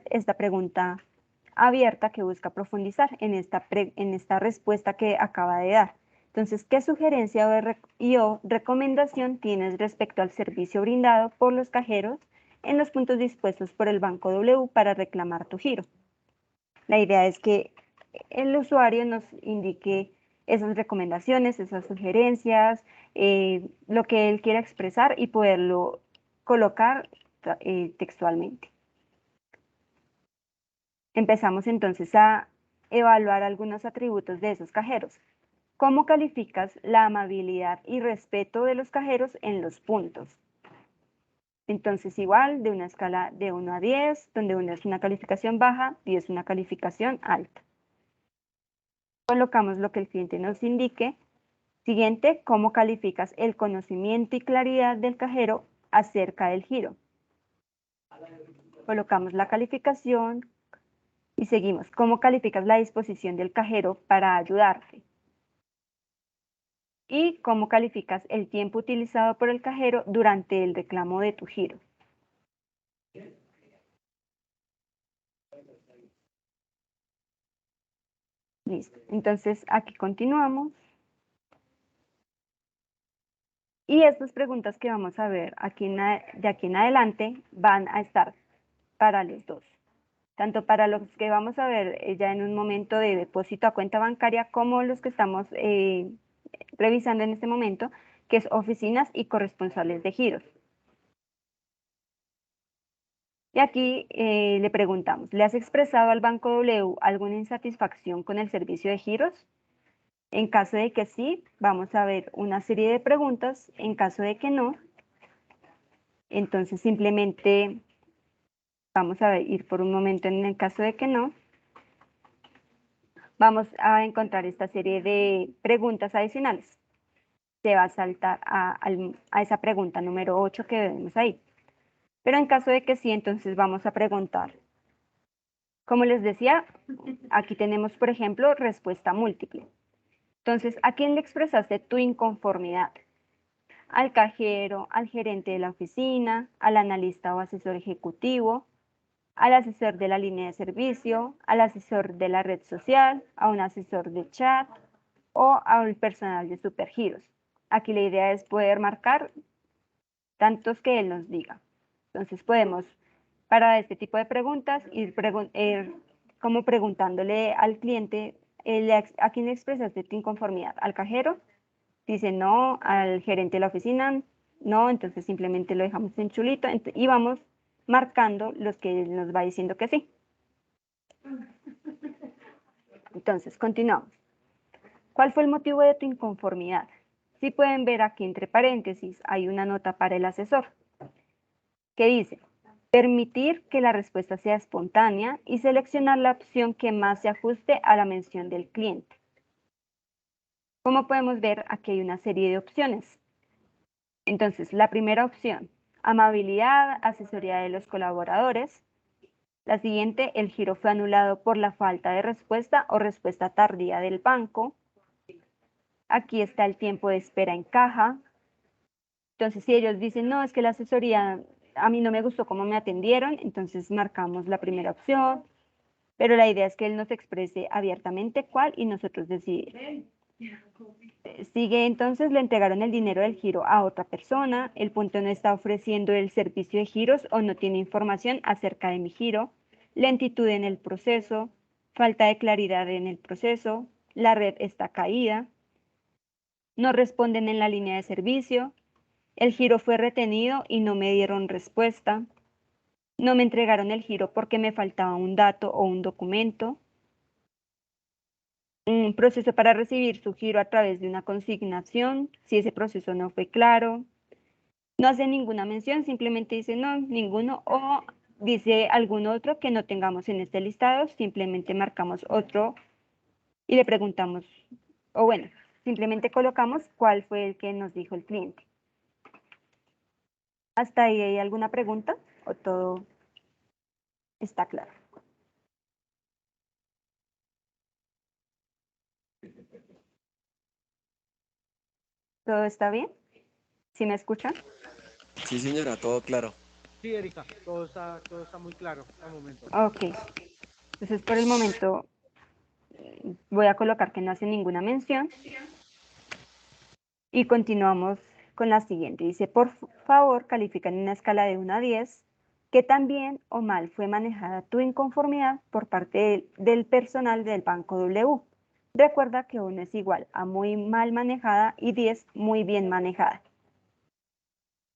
esta pregunta abierta que busca profundizar en esta respuesta que acaba de dar. Entonces, ¿qué sugerencia o recomendación tienes respecto al servicio brindado por los cajeros en los puntos dispuestos por el Banco W para reclamar tu giro? La idea es que el usuario nos indique esas recomendaciones, esas sugerencias, lo que él quiera expresar y poderlo colocar textualmente. Empezamos entonces a evaluar algunos atributos de esos cajeros. ¿Cómo calificas la amabilidad y respeto de los cajeros en los puntos? Entonces igual, de una escala de 1 a 10, donde 1 es una calificación baja, 10 es una calificación alta. Colocamos lo que el cliente nos indique. Siguiente, ¿cómo calificas el conocimiento y claridad del cajero acerca del giro? Colocamos la calificación. Y seguimos. ¿Cómo calificas la disposición del cajero para ayudarte? Y cómo calificas el tiempo utilizado por el cajero durante el reclamo de tu giro. Listo. Entonces, aquí continuamos. Y estas preguntas que vamos a ver de aquí en adelante van a estar para los dos. Tanto para los que vamos a ver ya en un momento de depósito a cuenta bancaria, como los que estamos revisando en este momento, que es oficinas y corresponsales de giros. Y aquí le preguntamos, ¿le has expresado al Banco W alguna insatisfacción con el servicio de giros? En caso de que sí, vamos a ver una serie de preguntas. En caso de que no, entonces simplemente Vamos a ir por un momento en el caso de que no. Vamos a encontrar esta serie de preguntas adicionales. Se va a saltar a esa pregunta número 8 que vemos ahí. Pero en caso de que sí, entonces vamos a preguntar. Como les decía, aquí tenemos, por ejemplo, respuesta múltiple. Entonces, ¿a quién le expresaste tu inconformidad? Al cajero, al gerente de la oficina, al analista o asesor ejecutivo, al asesor de la línea de servicio, al asesor de la red social, a un asesor de chat o al personal de Supergiros. Aquí la idea es poder marcar tantos que él nos diga. Entonces podemos, para este tipo de preguntas, ir como preguntándole al cliente a quién le expresaste tu inconformidad. Al cajero, dice no, al gerente de la oficina, no, entonces simplemente lo dejamos en chulito y vamos marcando los que él nos va diciendo que sí. Entonces, continuamos. ¿Cuál fue el motivo de tu inconformidad? Si pueden ver aquí entre paréntesis hay una nota para el asesor que dice, permitir que la respuesta sea espontánea y seleccionar la opción que más se ajuste a la mención del cliente. Como podemos ver, aquí hay una serie de opciones. Entonces, la primera opción, amabilidad, asesoría de los colaboradores. La siguiente, el giro fue anulado por la falta de respuesta o respuesta tardía del banco. Aquí está el tiempo de espera en caja. Entonces, si ellos dicen, no, es que la asesoría a mí no me gustó cómo me atendieron, entonces marcamos la primera opción, pero la idea es que él nos exprese abiertamente cuál y nosotros decidir. Sigue entonces, le entregaron el dinero del giro a otra persona, el punto no está ofreciendo el servicio de giros o no tiene información acerca de mi giro, lentitud en el proceso, falta de claridad en el proceso, la red está caída, no responden en la línea de servicio, el giro fue retenido y no me dieron respuesta, no me entregaron el giro porque me faltaba un dato o un documento, un proceso para recibir su giro a través de una consignación, si ese proceso no fue claro, no hace ninguna mención, simplemente dice no, ninguno, o dice algún otro que no tengamos en este listado, simplemente marcamos otro y le preguntamos, o bueno, simplemente colocamos cuál fue el que nos dijo el cliente. ¿Hasta ahí hay alguna pregunta o todo está claro? ¿Todo está bien? ¿Sí me escuchan? Sí, señora, todo claro. Sí, Erika, todo está muy claro al momento. Ok. Entonces, por el momento, voy a colocar que no hace ninguna mención. Y continuamos con la siguiente. Dice, por favor, califica en una escala de 1 a 10 qué tan bien o mal fue manejada tu inconformidad por parte del personal del Banco W. Recuerda que 1 es igual a muy mal manejada y 10 muy bien manejada.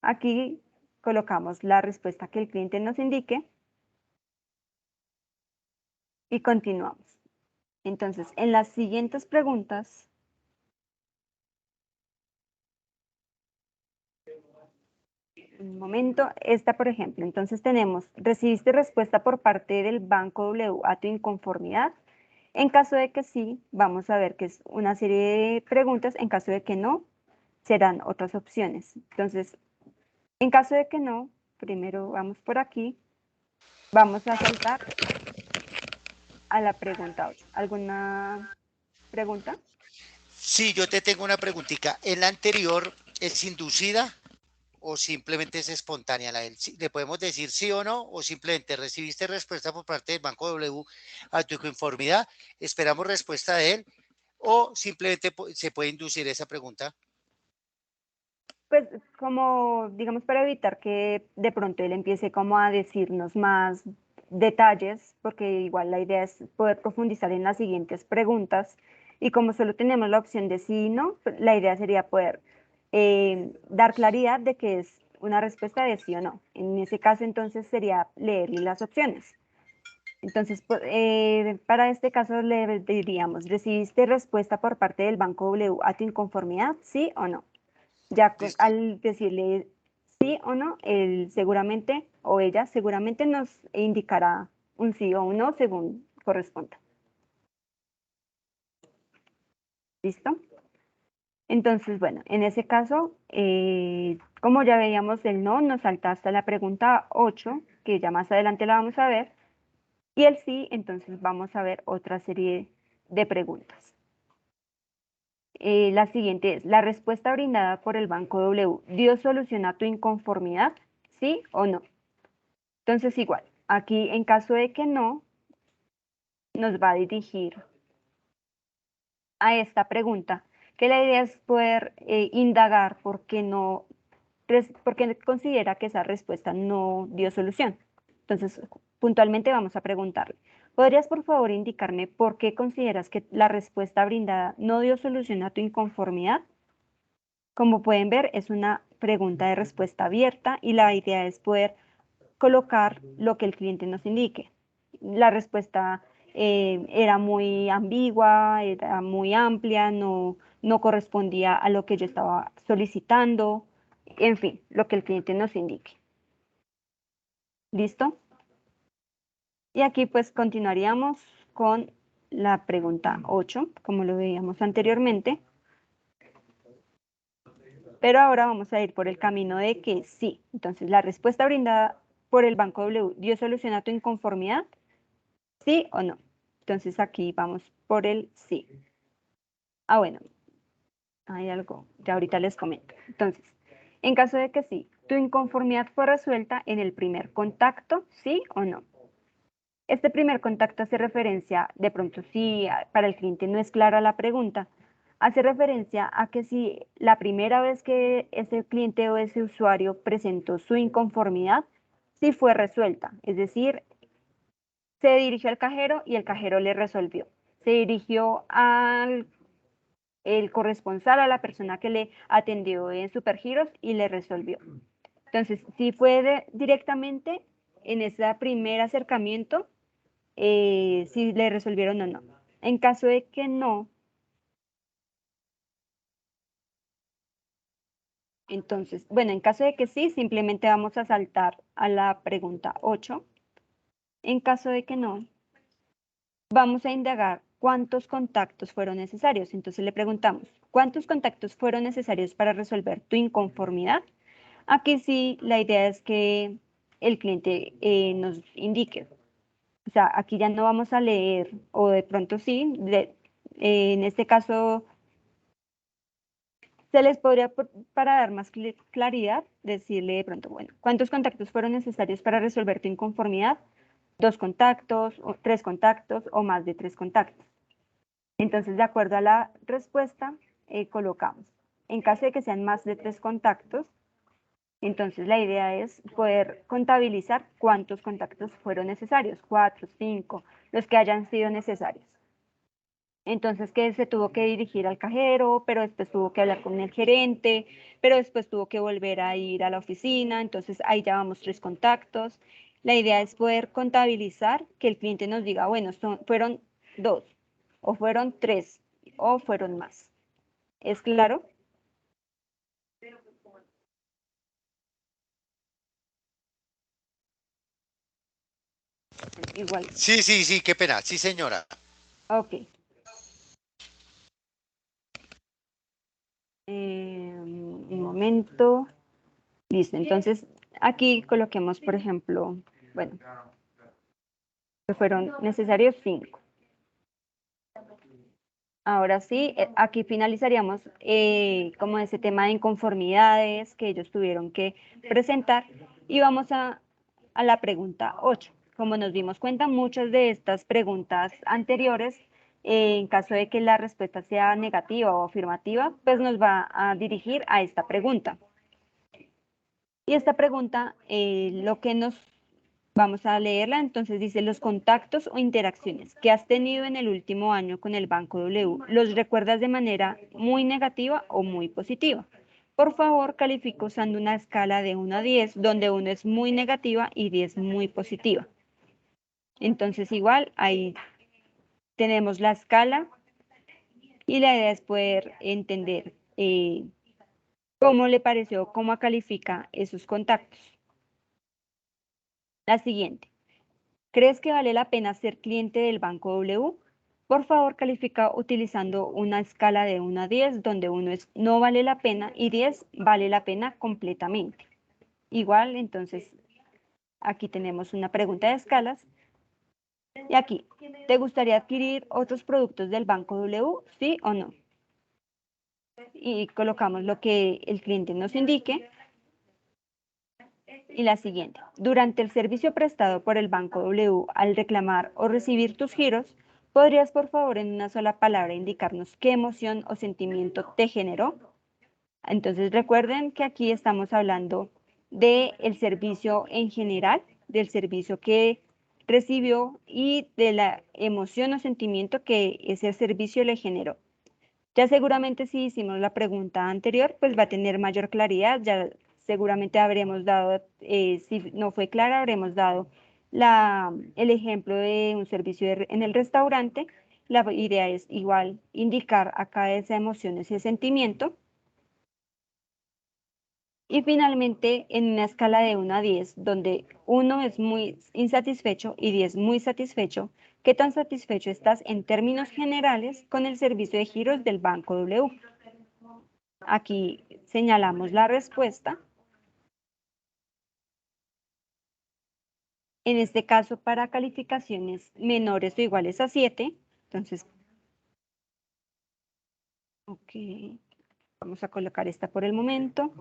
Aquí colocamos la respuesta que el cliente nos indique y continuamos. Entonces, en las siguientes preguntas, un momento, esta por ejemplo, entonces tenemos, ¿recibiste respuesta por parte del Banco W a tu inconformidad? En caso de que sí, vamos a ver que es una serie de preguntas, en caso de que no, serán otras opciones. Entonces, en caso de que no, primero vamos por aquí, vamos a saltar a la pregunta 8. ¿Alguna pregunta? Sí, yo te tengo una preguntita. ¿En la anterior es inducida o simplemente es espontánea la del sí? ¿Le podemos decir sí o no? ¿O simplemente recibiste respuesta por parte del Banco W a tu conformidad? ¿Esperamos respuesta de él? ¿O simplemente se puede inducir esa pregunta? Pues como, digamos, para evitar que de pronto él empiece como a decirnos más detalles, porque igual la idea es poder profundizar en las siguientes preguntas y como solo tenemos la opción de sí y no, pues, la idea sería poder dar claridad de que es una respuesta de sí o no. En ese caso entonces sería leerle las opciones. Entonces, para este caso le diríamos, ¿recibiste respuesta por parte del Banco W a tu inconformidad, sí o no? Ya Listo. al decirle sí o no, él seguramente o ella seguramente nos indicará un sí o un no según corresponda. ¿Listo? Entonces, bueno, en ese caso, como ya veíamos el no, nos salta hasta la pregunta 8, que ya más adelante la vamos a ver, y el sí, entonces vamos a ver otra serie de preguntas. La siguiente es, ¿la respuesta brindada por el Banco W dio solución a tu inconformidad? ¿Sí o no? Entonces, igual, aquí en caso de que no, nos va a dirigir a esta pregunta, que la idea es poder indagar por qué considera que esa respuesta no dio solución. Entonces, puntualmente vamos a preguntarle, ¿podrías por favor indicarme por qué consideras que la respuesta brindada no dio solución a tu inconformidad? Como pueden ver, es una pregunta de respuesta abierta y la idea es poder colocar lo que el cliente nos indique. La respuesta era muy ambigua, era muy amplia, no correspondía a lo que yo estaba solicitando, en fin, lo que el cliente nos indique. ¿Listo? Y aquí pues continuaríamos con la pregunta 8, como lo veíamos anteriormente. Pero ahora vamos a ir por el camino de que sí. Entonces, la respuesta brindada por el Banco W dio solución a tu inconformidad, ¿sí o no? Entonces, aquí vamos por el sí. Ah, bueno, hay algo, ya ahorita les comento. Entonces, en caso de que sí, tu inconformidad fue resuelta en el primer contacto, ¿sí o no? Este primer contacto hace referencia, de pronto si para el cliente no es clara la pregunta, hace referencia a que si la primera vez que ese cliente o ese usuario presentó su inconformidad, sí fue resuelta, es decir, se dirigió al cajero y el cajero le resolvió. Se dirigió al el corresponsal, a la persona que le atendió en Supergiros y le resolvió. Entonces, si fue directamente en ese primer acercamiento, si le resolvieron o no. En caso de que no, entonces, bueno, en caso de que sí, simplemente vamos a saltar a la pregunta 8. En caso de que no, vamos a indagar cuántos contactos fueron necesarios. Entonces le preguntamos, ¿cuántos contactos fueron necesarios para resolver tu inconformidad? Aquí sí, la idea es que el cliente nos indique. O sea, aquí ya no vamos a leer, o de pronto sí, en este caso se les podría, para dar más claridad, decirle de pronto, bueno, ¿cuántos contactos fueron necesarios para resolver tu inconformidad? 2 contactos, o 3 contactos, o más de 3 contactos. Entonces, de acuerdo a la respuesta, colocamos. En caso de que sean más de 3 contactos, entonces la idea es poder contabilizar cuántos contactos fueron necesarios, 4, 5, los que hayan sido necesarios. Entonces que se tuvo que dirigir al cajero, pero después tuvo que hablar con el gerente, pero después tuvo que volver a ir a la oficina, entonces ahí ya vamos 3 contactos. La idea es poder contabilizar, que el cliente nos diga, bueno, fueron 2, o fueron 3, o fueron más. ¿Es claro? Igual, Sí, qué pena. Sí, señora. ok. Un momento. Listo, entonces aquí coloquemos, por ejemplo, bueno, que fueron necesarios 5. Ahora sí, aquí finalizaríamos como ese tema de inconformidades que ellos tuvieron que presentar y vamos a la pregunta 8. Como nos dimos cuenta, muchas de estas preguntas anteriores, en caso de que la respuesta sea negativa o afirmativa, pues nos va a dirigir a esta pregunta. Y esta pregunta, lo que nos vamos a leerla, entonces dice, los contactos o interacciones que has tenido en el último año con el Banco W, ¿los recuerdas de manera muy negativa o muy positiva? Por favor, califica usando una escala de 1 a 10, donde 1 es muy negativa y 10 muy positiva. Entonces, igual, ahí tenemos la escala y la idea es poder entender ¿Cómo le pareció? ¿Cómo califica esos contactos? La siguiente. ¿Crees que vale la pena ser cliente del Banco W? Por favor, califica utilizando una escala de 1 a 10, donde 1 es no vale la pena y 10 vale la pena completamente. Igual, entonces, aquí tenemos una pregunta de escalas. Y aquí, ¿te gustaría adquirir otros productos del Banco W? ¿Sí o no? Y colocamos lo que el cliente nos indique. Y la siguiente, durante el servicio prestado por el Banco W, al reclamar o recibir tus giros, ¿podrías por favor en una sola palabra indicarnos qué emoción o sentimiento te generó? Entonces recuerden que aquí estamos hablando del servicio en general, del servicio que recibió y de la emoción o sentimiento que ese servicio le generó. Ya seguramente si hicimos la pregunta anterior, pues va a tener mayor claridad, ya seguramente habremos dado, si no fue clara, habremos dado el ejemplo de un servicio en el restaurante. La idea es igual indicar acá esa emoción, ese sentimiento. Y finalmente, en una escala de 1 a 10, donde 1 es muy insatisfecho y 10 muy satisfecho, ¿qué tan satisfecho estás en términos generales con el servicio de giros del Banco W? Aquí señalamos la respuesta. En este caso, para calificaciones menores o iguales a 7, entonces, ok, vamos a colocar esta por el momento,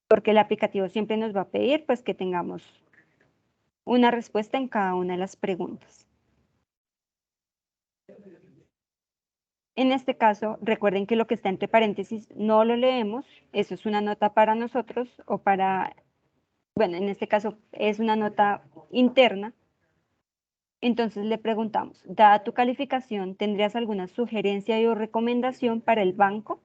porque el aplicativo siempre nos va a pedir pues que tengamos una respuesta en cada una de las preguntas. En este caso, recuerden que lo que está entre paréntesis no lo leemos, eso es una nota para nosotros o para, bueno, en este caso es una nota interna. Entonces le preguntamos, dada tu calificación, ¿tendrías alguna sugerencia o recomendación para el banco?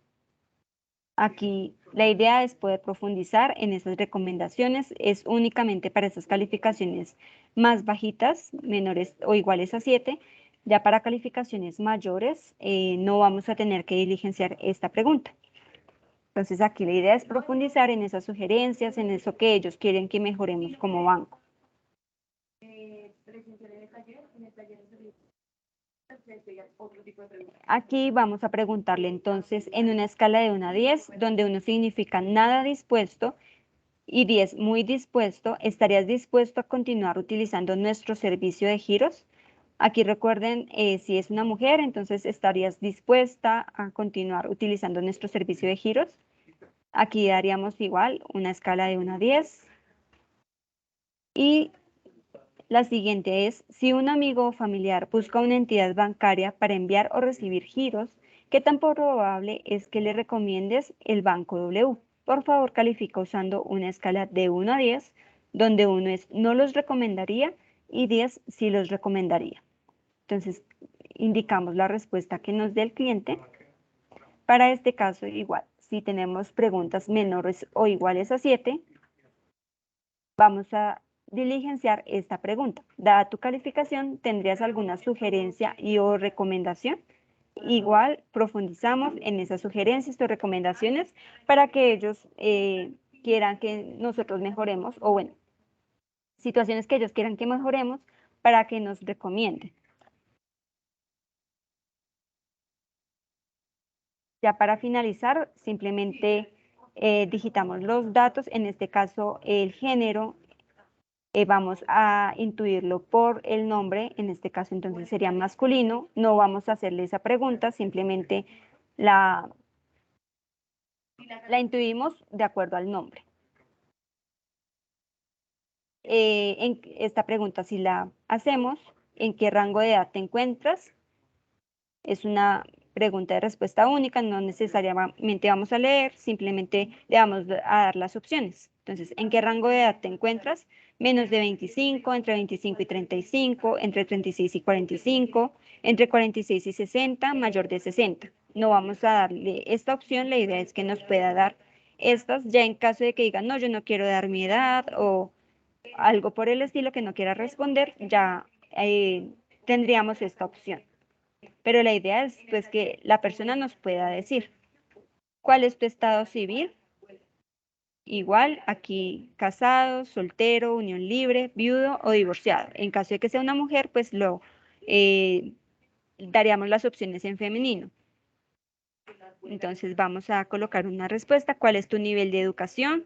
Aquí la idea es poder profundizar en esas recomendaciones, es únicamente para esas calificaciones más bajitas, menores o iguales a 7. Ya para calificaciones mayores no vamos a tener que diligenciar esta pregunta. Entonces aquí la idea es profundizar en esas sugerencias, en eso que ellos quieren que mejoremos como banco. Aquí vamos a preguntarle entonces en una escala de 1 a 10, donde 1 significa nada dispuesto y 10 muy dispuesto, ¿estarías dispuesto a continuar utilizando nuestro servicio de giros? Aquí recuerden, si es una mujer, entonces estarías dispuesta a continuar utilizando nuestro servicio de giros. Aquí daríamos igual una escala de 1 a 10. Y la siguiente es, si un amigo o familiar busca una entidad bancaria para enviar o recibir giros, ¿qué tan probable es que le recomiendes el Banco W? Por favor, califica usando una escala de 1 a 10, donde 1 es no los recomendaría y 10 sí los recomendaría. Entonces, indicamos la respuesta que nos dé el cliente. Para este caso, igual, si tenemos preguntas menores o iguales a 7, vamos a diligenciar esta pregunta. Dada tu calificación, ¿tendrías alguna sugerencia y o recomendación? Igual profundizamos en esas sugerencias o recomendaciones para que ellos quieran que nosotros mejoremos, o bueno, situaciones que ellos quieran que mejoremos para que nos recomienden. Ya para finalizar, simplemente digitamos los datos, en este caso el género, vamos a intuirlo por el nombre, en este caso entonces sería masculino, no vamos a hacerle esa pregunta, simplemente la intuimos de acuerdo al nombre. En esta pregunta si la hacemos, ¿en qué rango de edad te encuentras? Es una pregunta de respuesta única, no necesariamente vamos a leer, simplemente le vamos a dar las opciones. Entonces, ¿en qué rango de edad te encuentras? Menos de 25, entre 25 y 35, entre 36 y 45, entre 46 y 60, mayor de 60. No vamos a darle esta opción, la idea es que nos pueda dar estas, ya en caso de que digan, no, yo no quiero dar mi edad o algo por el estilo que no quiera responder, ya tendríamos esta opción. Pero la idea es pues que la persona nos pueda decir. ¿Cuál es tu estado civil? Igual, aquí casado, soltero, unión libre, viudo o divorciado. En caso de que sea una mujer, pues daríamos las opciones en femenino. Entonces vamos a colocar una respuesta. ¿Cuál es tu nivel de educación?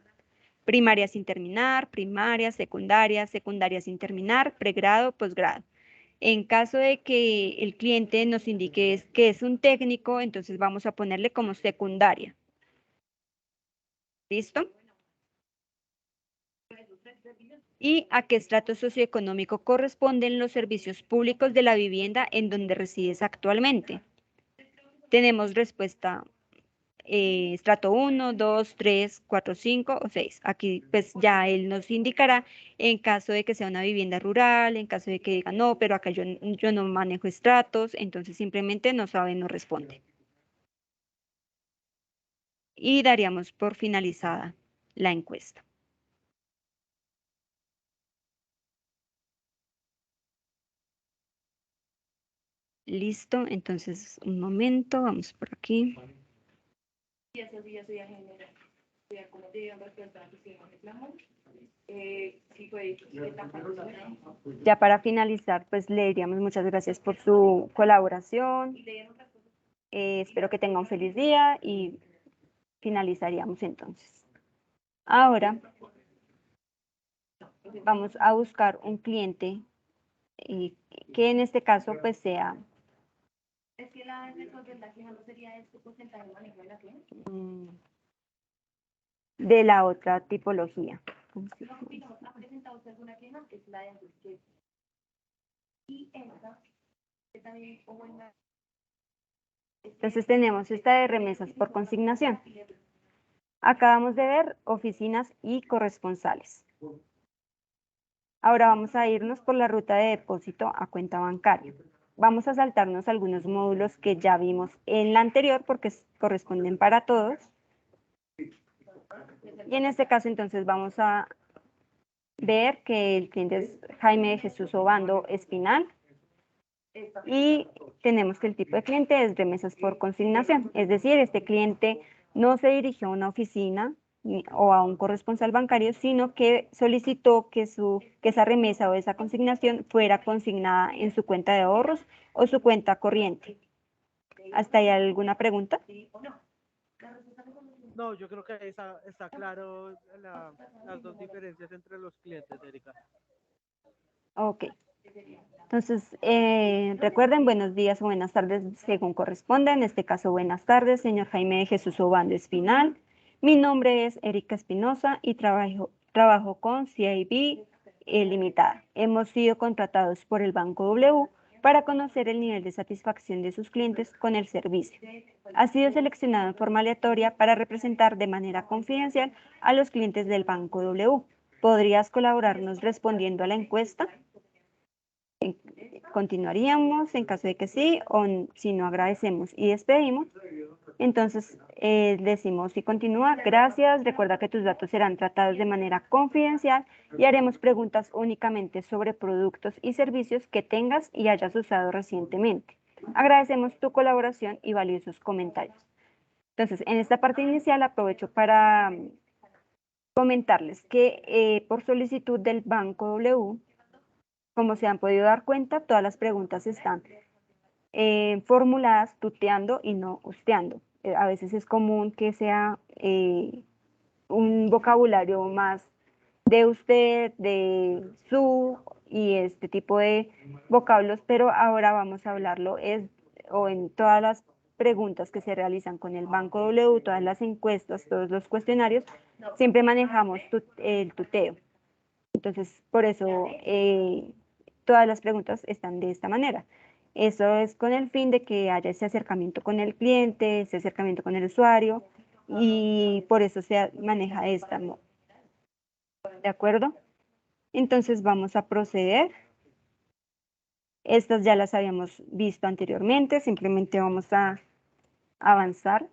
Primaria sin terminar, primaria, secundaria, secundaria sin terminar, pregrado, posgrado. En caso de que el cliente nos indique que es un técnico, entonces vamos a ponerle como secundaria. ¿Listo? ¿Y a qué estrato socioeconómico corresponden los servicios públicos de la vivienda en donde resides actualmente? Tenemos respuesta estrato 1, 2, 3, 4, 5 o 6. Aquí pues ya él nos indicará en caso de que sea una vivienda rural, en caso de que diga no, pero acá yo no manejo estratos, entonces simplemente no sabe, no responde. Y daríamos por finalizada la encuesta. Listo, entonces un momento, vamos por aquí. Ya para finalizar, pues le diríamos muchas gracias por su colaboración. Espero que tenga un feliz día y finalizaríamos entonces. Ahora vamos a buscar un cliente que en este caso pues sea de la otra tipología. Entonces tenemos esta de remesas por consignación. Acabamos de ver oficinas y corresponsales. Ahora vamos a irnos por la ruta de depósito a cuenta bancaria. Vamos a saltarnos algunos módulos que ya vimos en la anterior porque corresponden para todos. Y en este caso entonces vamos a ver que el cliente es Jaime de Jesús Obando Espinal. Y tenemos que el tipo de cliente es remesas por consignación. Es decir, este cliente no se dirigió a una oficina o a un corresponsal bancario, sino que solicitó que esa remesa o esa consignación fuera consignada en su cuenta de ahorros o su cuenta corriente. ¿Hasta ahí alguna pregunta? No, yo creo que está claro las dos diferencias entre los clientes, Erika. Ok. Entonces, recuerden, buenos días o buenas tardes según corresponda. En este caso, buenas tardes, señor Jaime de Jesús Obando Espinal. Mi nombre es Erika Espinosa y trabajo con CIB Limitada. Hemos sido contratados por el Banco W para conocer el nivel de satisfacción de sus clientes con el servicio. Ha sido seleccionado en forma aleatoria para representar de manera confidencial a los clientes del Banco W. ¿Podrías colaborarnos respondiendo a la encuesta? Continuaríamos en caso de que sí, o si no agradecemos y despedimos. Entonces decimos si continúa, gracias, recuerda que tus datos serán tratados de manera confidencial y haremos preguntas únicamente sobre productos y servicios que tengas y hayas usado recientemente. Agradecemos tu colaboración y valiosos comentarios. Entonces, en esta parte inicial aprovecho para comentarles que por solicitud del Banco W, como se han podido dar cuenta, todas las preguntas están formuladas tuteando y no usteando. A veces es común que sea un vocabulario más de usted, de su y este tipo de vocablos, pero ahora vamos a hablarlo o en todas las preguntas que se realizan con el Banco W, todas las encuestas, todos los cuestionarios, siempre manejamos el tuteo. Entonces, por eso todas las preguntas están de esta manera. Eso es con el fin de que haya ese acercamiento con el cliente, ese acercamiento con el usuario, y por eso se maneja esta modo. ¿De acuerdo? Entonces vamos a proceder. Estas ya las habíamos visto anteriormente, simplemente vamos a avanzar.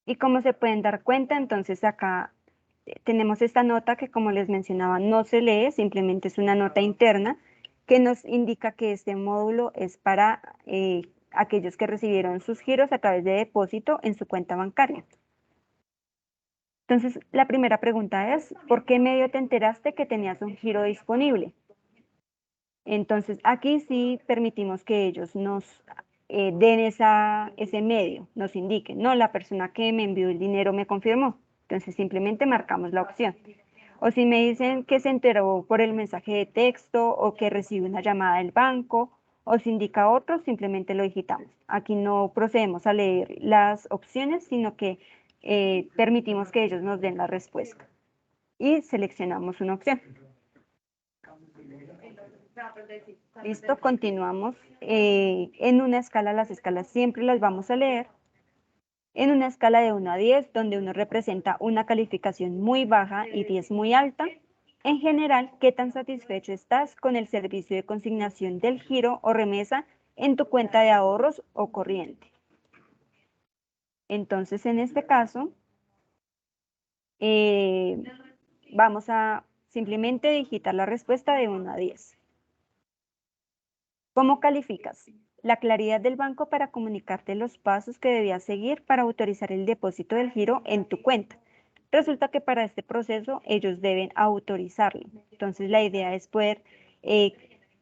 Y como se pueden dar cuenta, entonces acá tenemos esta nota que, como les mencionaba, no se lee, simplemente es una nota interna que nos indica que este módulo es para aquellos que recibieron sus giros a través de depósito en su cuenta bancaria. Entonces, la primera pregunta es, ¿por qué medio te enteraste que tenías un giro disponible? Entonces, aquí sí permitimos que ellos nos den ese medio, nos indiquen, no, la persona que me envió el dinero me confirmó. Entonces, simplemente marcamos la opción. O si me dicen que se enteró por el mensaje de texto o que recibe una llamada del banco o si indica otro, simplemente lo digitamos. Aquí no procedemos a leer las opciones, sino que permitimos que ellos nos den la respuesta y seleccionamos una opción. Listo, continuamos. En una escala, las escalas siempre las vamos a leer. En una escala de 1 a 10, donde 1 representa una calificación muy baja y 10 muy alta. En general, ¿qué tan satisfecho estás con el servicio de consignación del giro o remesa en tu cuenta de ahorros o corriente? Entonces, en este caso, vamos a simplemente digitar la respuesta de 1 a 10. ¿Cómo calificas? La claridad del banco para comunicarte los pasos que debías seguir para autorizar el depósito del giro en tu cuenta. Resulta que para este proceso ellos deben autorizarlo. Entonces la idea es poder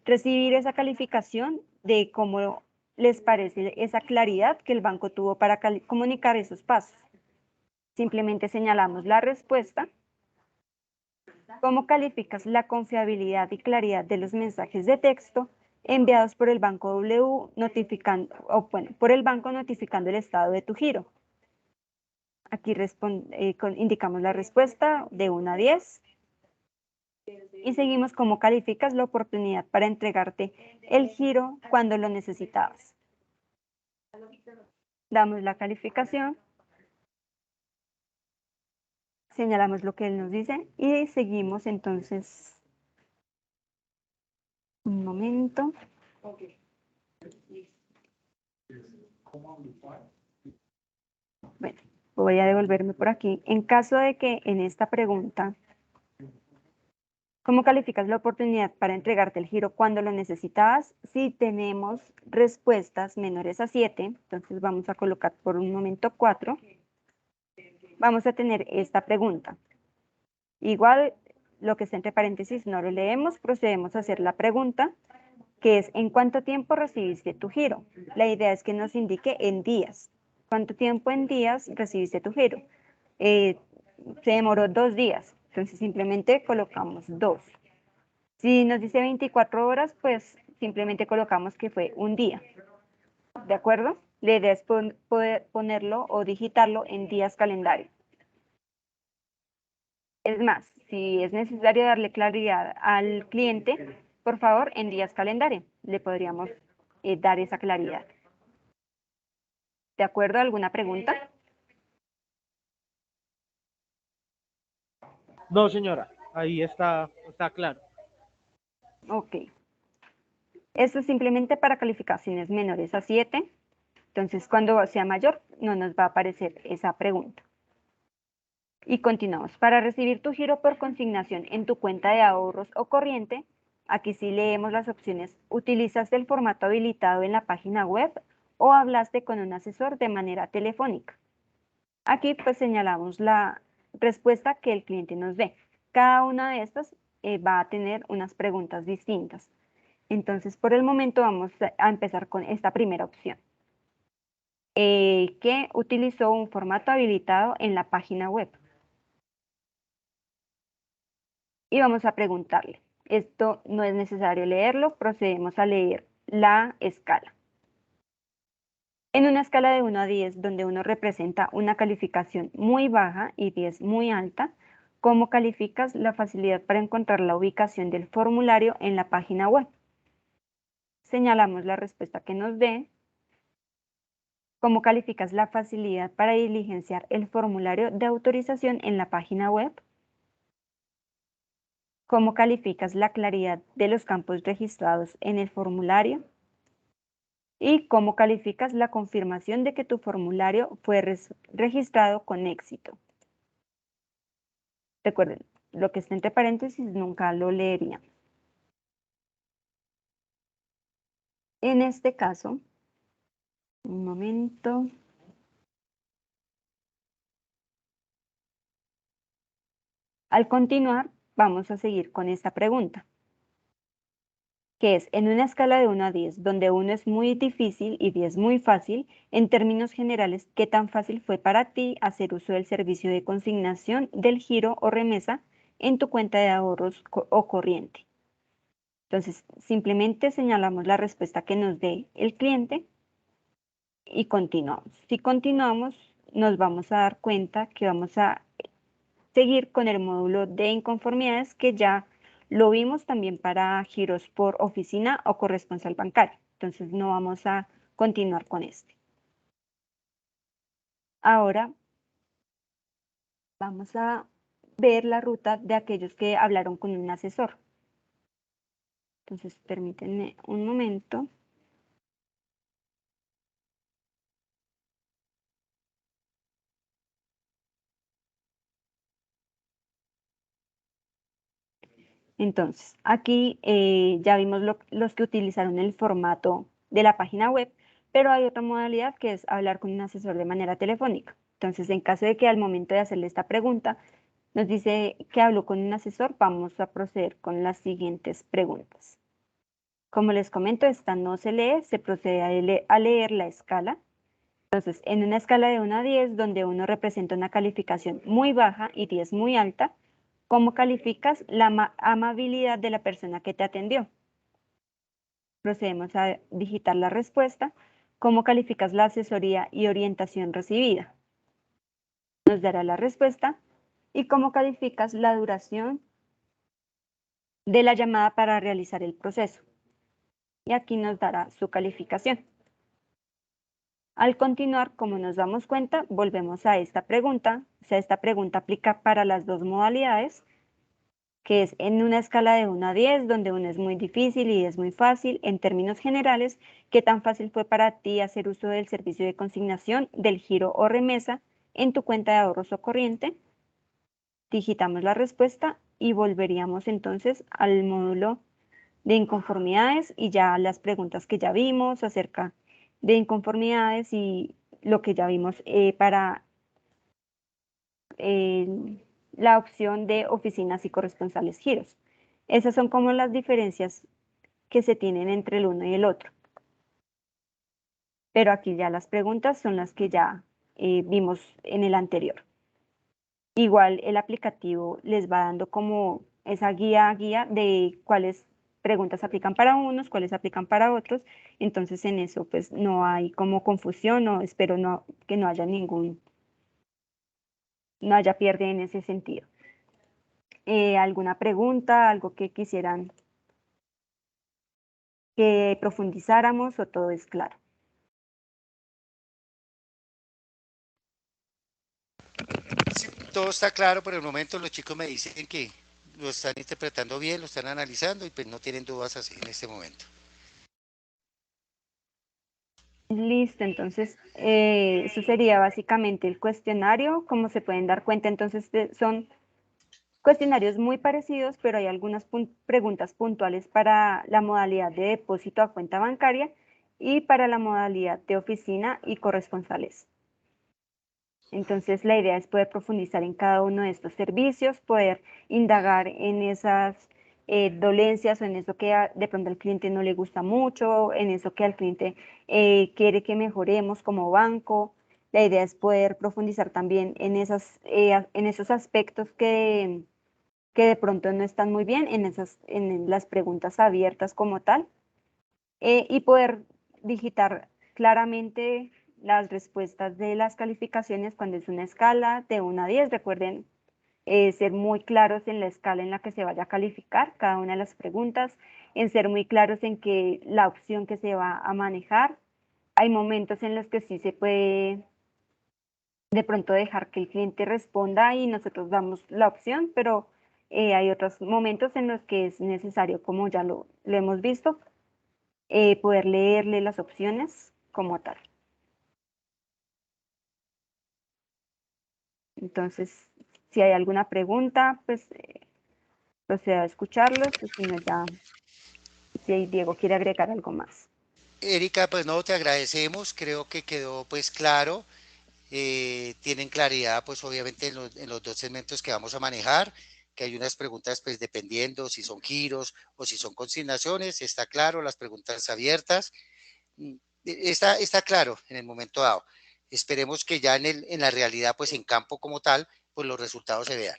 recibir esa calificación de cómo les parece esa claridad que el banco tuvo para comunicar esos pasos. Simplemente señalamos la respuesta. ¿Cómo calificas la confiabilidad y claridad de los mensajes de texto enviados por el Banco W por el banco notificando el estado de tu giro? Aquí indicamos la respuesta de 1 a 10 y seguimos cómo calificas la oportunidad para entregarte el giro cuando lo necesitabas. Damos la calificación, señalamos lo que él nos dice y seguimos entonces. Un momento. Bueno, voy a devolverme por aquí. En caso de que en esta pregunta, ¿cómo calificas la oportunidad para entregarte el giro cuando lo necesitabas? Si tenemos respuestas menores a 7, entonces vamos a colocar por un momento 4. Vamos a tener esta pregunta. Igual, lo que está entre paréntesis no lo leemos, procedemos a hacer la pregunta, que es ¿en cuánto tiempo recibiste tu giro? La idea es que nos indique en días. ¿Cuánto tiempo en días recibiste tu giro? Se demoró 2 días, entonces simplemente colocamos 2. Si nos dice 24 horas, pues simplemente colocamos que fue un día. ¿De acuerdo? La idea es poder ponerlo o digitarlo en días calendario. Es más, si es necesario darle claridad al cliente, por favor, en días calendario le podríamos dar esa claridad. ¿De acuerdo? ¿Alguna pregunta? No, señora, ahí está claro. Ok. Esto es simplemente para calificaciones menores a 7. Entonces, cuando sea mayor, no nos va a aparecer esa pregunta. Y continuamos. Para recibir tu giro por consignación en tu cuenta de ahorros o corriente, aquí sí leemos las opciones. ¿Utilizaste el formato habilitado en la página web o hablaste con un asesor de manera telefónica? Aquí pues señalamos la respuesta que el cliente nos dé. Cada una de estas va a tener unas preguntas distintas. Entonces, por el momento vamos a empezar con esta primera opción. Que utilizó un formato habilitado en la página web. Y vamos a preguntarle. Esto no es necesario leerlo, procedemos a leer la escala. En una escala de 1 a 10, donde 1 representa una calificación muy baja y 10 muy alta, ¿cómo calificas la facilidad para encontrar la ubicación del formulario en la página web? Señalamos la respuesta que nos dé. ¿Cómo calificas la facilidad para diligenciar el formulario de autorización en la página web? ¿Cómo calificas la claridad de los campos registrados en el formulario? ¿Y cómo calificas la confirmación de que tu formulario fue registrado con éxito? Recuerden, lo que está entre paréntesis nunca lo leería. En este caso, Un momento. Al continuar, vamos a seguir con esta pregunta, que es, en una escala de 1 a 10, donde 1 es muy difícil y 10 muy fácil, en términos generales, ¿qué tan fácil fue para ti hacer uso del servicio de consignación del giro o remesa en tu cuenta de ahorros o corriente? Entonces, simplemente señalamos la respuesta que nos dé el cliente y continuamos. Si continuamos, nos vamos a dar cuenta que vamos a seguir con el módulo de inconformidades que ya lo vimos también para giros por oficina o corresponsal bancario. Entonces no vamos a continuar con este. Ahora vamos a ver la ruta de aquellos que hablaron con un asesor. Entonces permítanme un momento. Entonces, aquí ya vimos los que utilizaron el formato de la página web, pero hay otra modalidad que es hablar con un asesor de manera telefónica. Entonces, en caso de que al momento de hacerle esta pregunta nos dice que habló con un asesor, vamos a proceder con las siguientes preguntas. Como les comento, esta no se lee, se procede a leer la escala. Entonces, en una escala de 1 a 10, donde 1 representa una calificación muy baja y 10 muy alta, ¿cómo calificas la amabilidad de la persona que te atendió? Procedemos a digitar la respuesta. ¿Cómo calificas la asesoría y orientación recibida? Nos dará la respuesta. ¿Y cómo calificas la duración de la llamada para realizar el proceso? Y aquí nos dará su calificación. Al continuar, como nos damos cuenta, volvemos a esta pregunta. O sea, esta pregunta aplica para las dos modalidades, que es en una escala de 1 a 10, donde 1 es muy difícil y es muy fácil. En términos generales, ¿qué tan fácil fue para ti hacer uso del servicio de consignación, del giro o remesa en tu cuenta de ahorros o corriente? Digitamos la respuesta y volveríamos entonces al módulo de inconformidades y ya las preguntas que ya vimos acerca de inconformidades y lo que ya vimos para la opción de oficinas y corresponsales giros. Esas son como las diferencias que se tienen entre el uno y el otro. Pero aquí ya las preguntas son las que ya vimos en el anterior. Igual el aplicativo les va dando como esa guía de cuáles preguntas aplican para unos, cuáles aplican para otros. Entonces en eso pues no hay como confusión, o espero que no haya no haya pierde en ese sentido. ¿Alguna pregunta, algo que quisieran que profundizáramos o todo es claro? Sí, todo está claro por el momento. Los chicos me dicen que lo están interpretando bien, lo están analizando y pues no tienen dudas así en este momento. Listo, entonces eso sería básicamente el cuestionario. Como se pueden dar cuenta, entonces son cuestionarios muy parecidos, pero hay algunas preguntas puntuales para la modalidad de depósito a cuenta bancaria y para la modalidad de oficina y corresponsales. Entonces, la idea es poder profundizar en cada uno de estos servicios, poder indagar en esas dolencias o en eso que de pronto al cliente no le gusta mucho, en eso que al cliente quiere que mejoremos como banco. La idea es poder profundizar también en esos aspectos que de pronto no están muy bien, en las preguntas abiertas como tal, y poder digitar claramente las respuestas de las calificaciones cuando es una escala de 1 a 10. Recuerden ser muy claros en la escala en la que se vaya a calificar cada una de las preguntas, en ser muy claros en que la opción que se va a manejar. Hay momentos en los que sí se puede de pronto dejar que el cliente responda y nosotros damos la opción, pero hay otros momentos en los que es necesario, como ya lo hemos visto, poder leerle las opciones como tal. Entonces, si hay alguna pregunta, pues procedo a escucharlos, y si no ya, si Diego quiere agregar algo más. Erika, pues no, te agradecemos, creo que quedó pues claro, tienen claridad pues obviamente en los dos segmentos que vamos a manejar, que hay unas preguntas pues dependiendo si son giros o si son consignaciones, está claro, las preguntas abiertas, mm, está claro en el momento dado. Esperemos que ya en la realidad pues en campo como tal, pues los resultados se vean.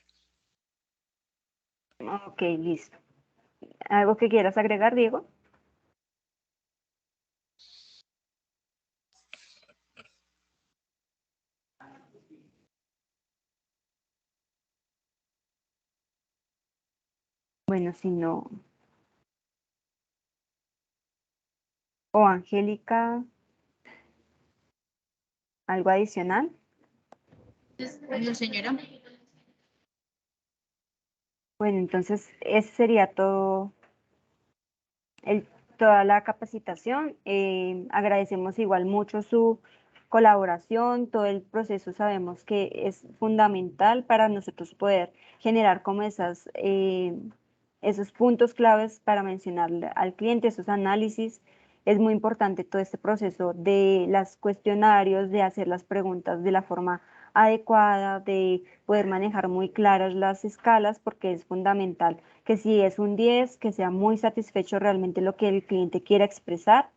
Ok, listo. ¿Algo que quieras agregar, Diego? Bueno, si no. O Angélica, ¿algo adicional? No, señora. Bueno, entonces ese sería todo, toda la capacitación. Agradecemos igual mucho su colaboración, todo el proceso sabemos que es fundamental para nosotros poder generar como esos puntos claves para mencionarle al cliente, esos análisis. Es muy importante todo este proceso de los cuestionarios, de hacer las preguntas de la forma adecuada, de poder manejar muy claras las escalas, porque es fundamental que si es un 10, que sea muy satisfecho realmente lo que el cliente quiera expresar,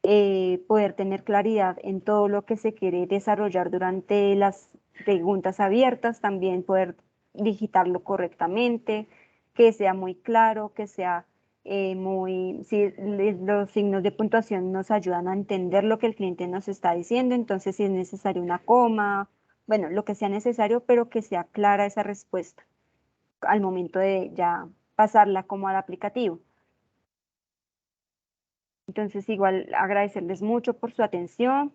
poder tener claridad en todo lo que se quiere desarrollar durante las preguntas abiertas, también poder digitarlo correctamente, que sea muy claro, que sea si los signos de puntuación nos ayudan a entender lo que el cliente nos está diciendo, entonces si es necesario una coma, bueno, lo que sea necesario, pero que sea clara esa respuesta al momento de ya pasarla como al aplicativo. Entonces, igual agradecerles mucho por su atención.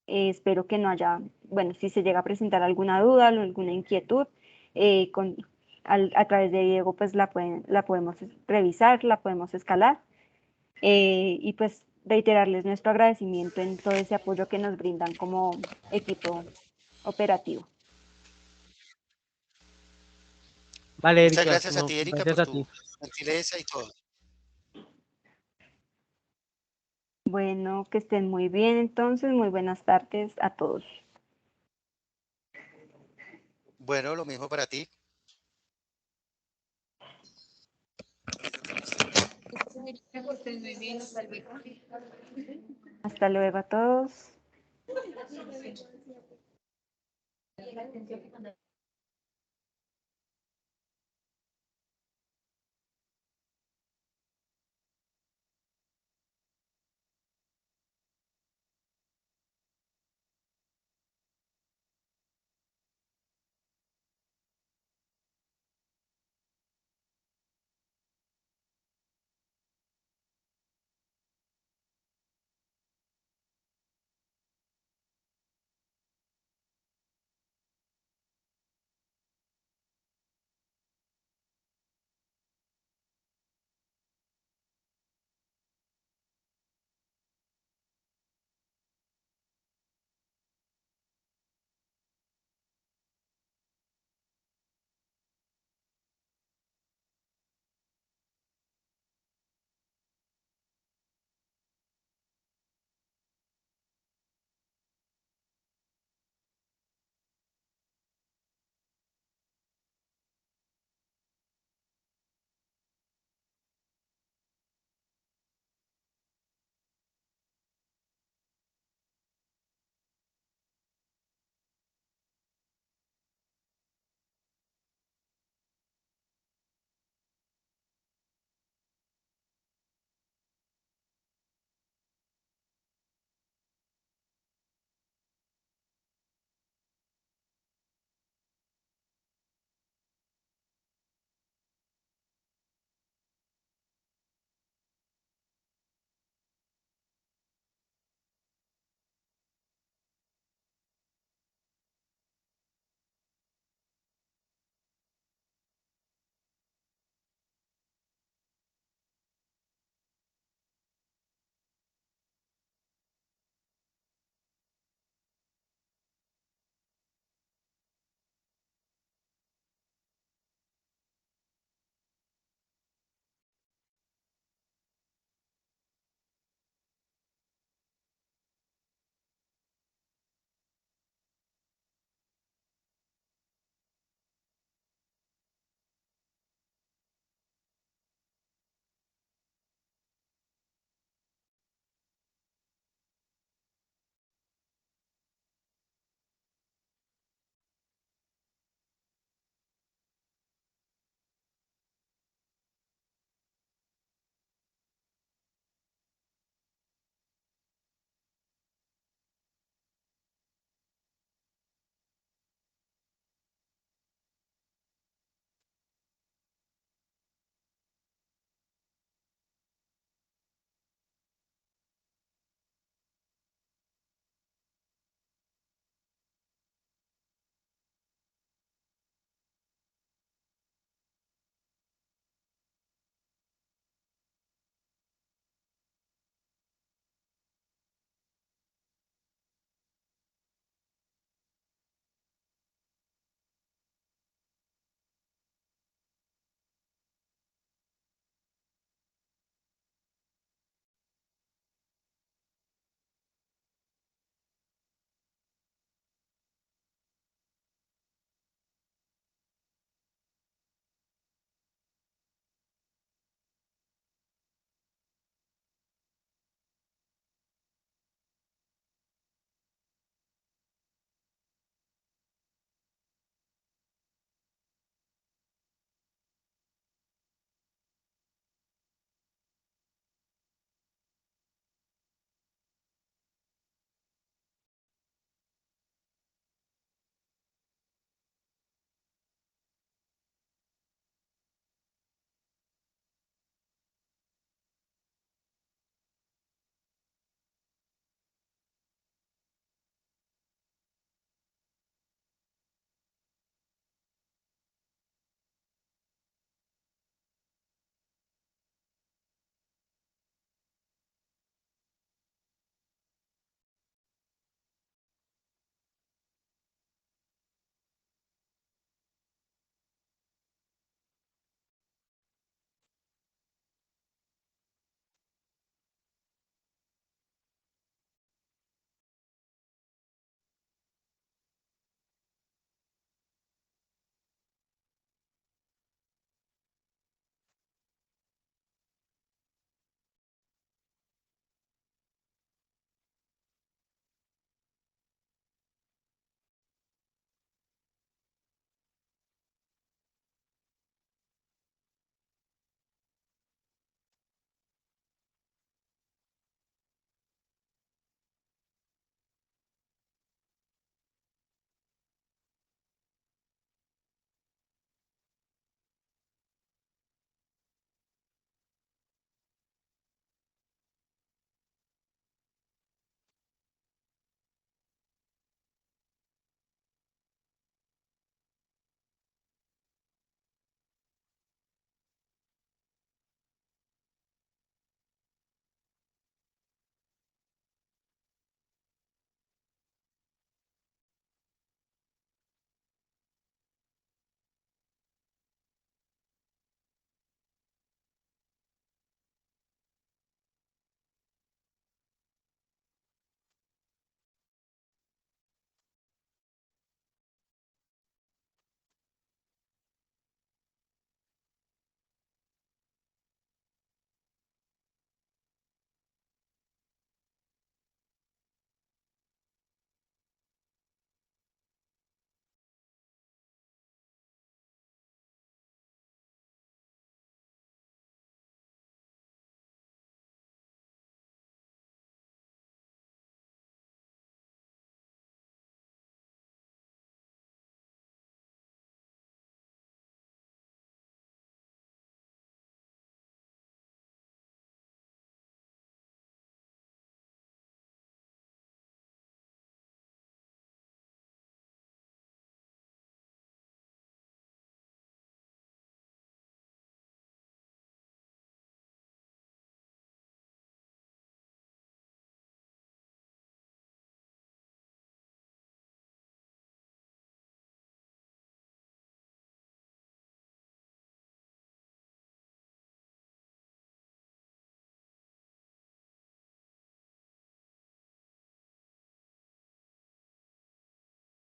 Espero que no haya, bueno, si se llega a presentar alguna duda o alguna inquietud, eh, con, a través de Diego, pues la podemos revisar, la podemos escalar. Y pues reiterarles nuestro agradecimiento en todo ese apoyo que nos brindan como equipo operativo. Vale, Muchas Erika, gracias a no, ti, Erika, gracias por a tu ti. gentileza y todo. Bueno, que estén muy bien entonces, muy buenas tardes a todos. Bueno, lo mismo para ti. Señorita, que estés muy bien, hasta luego. Hasta luego a todos.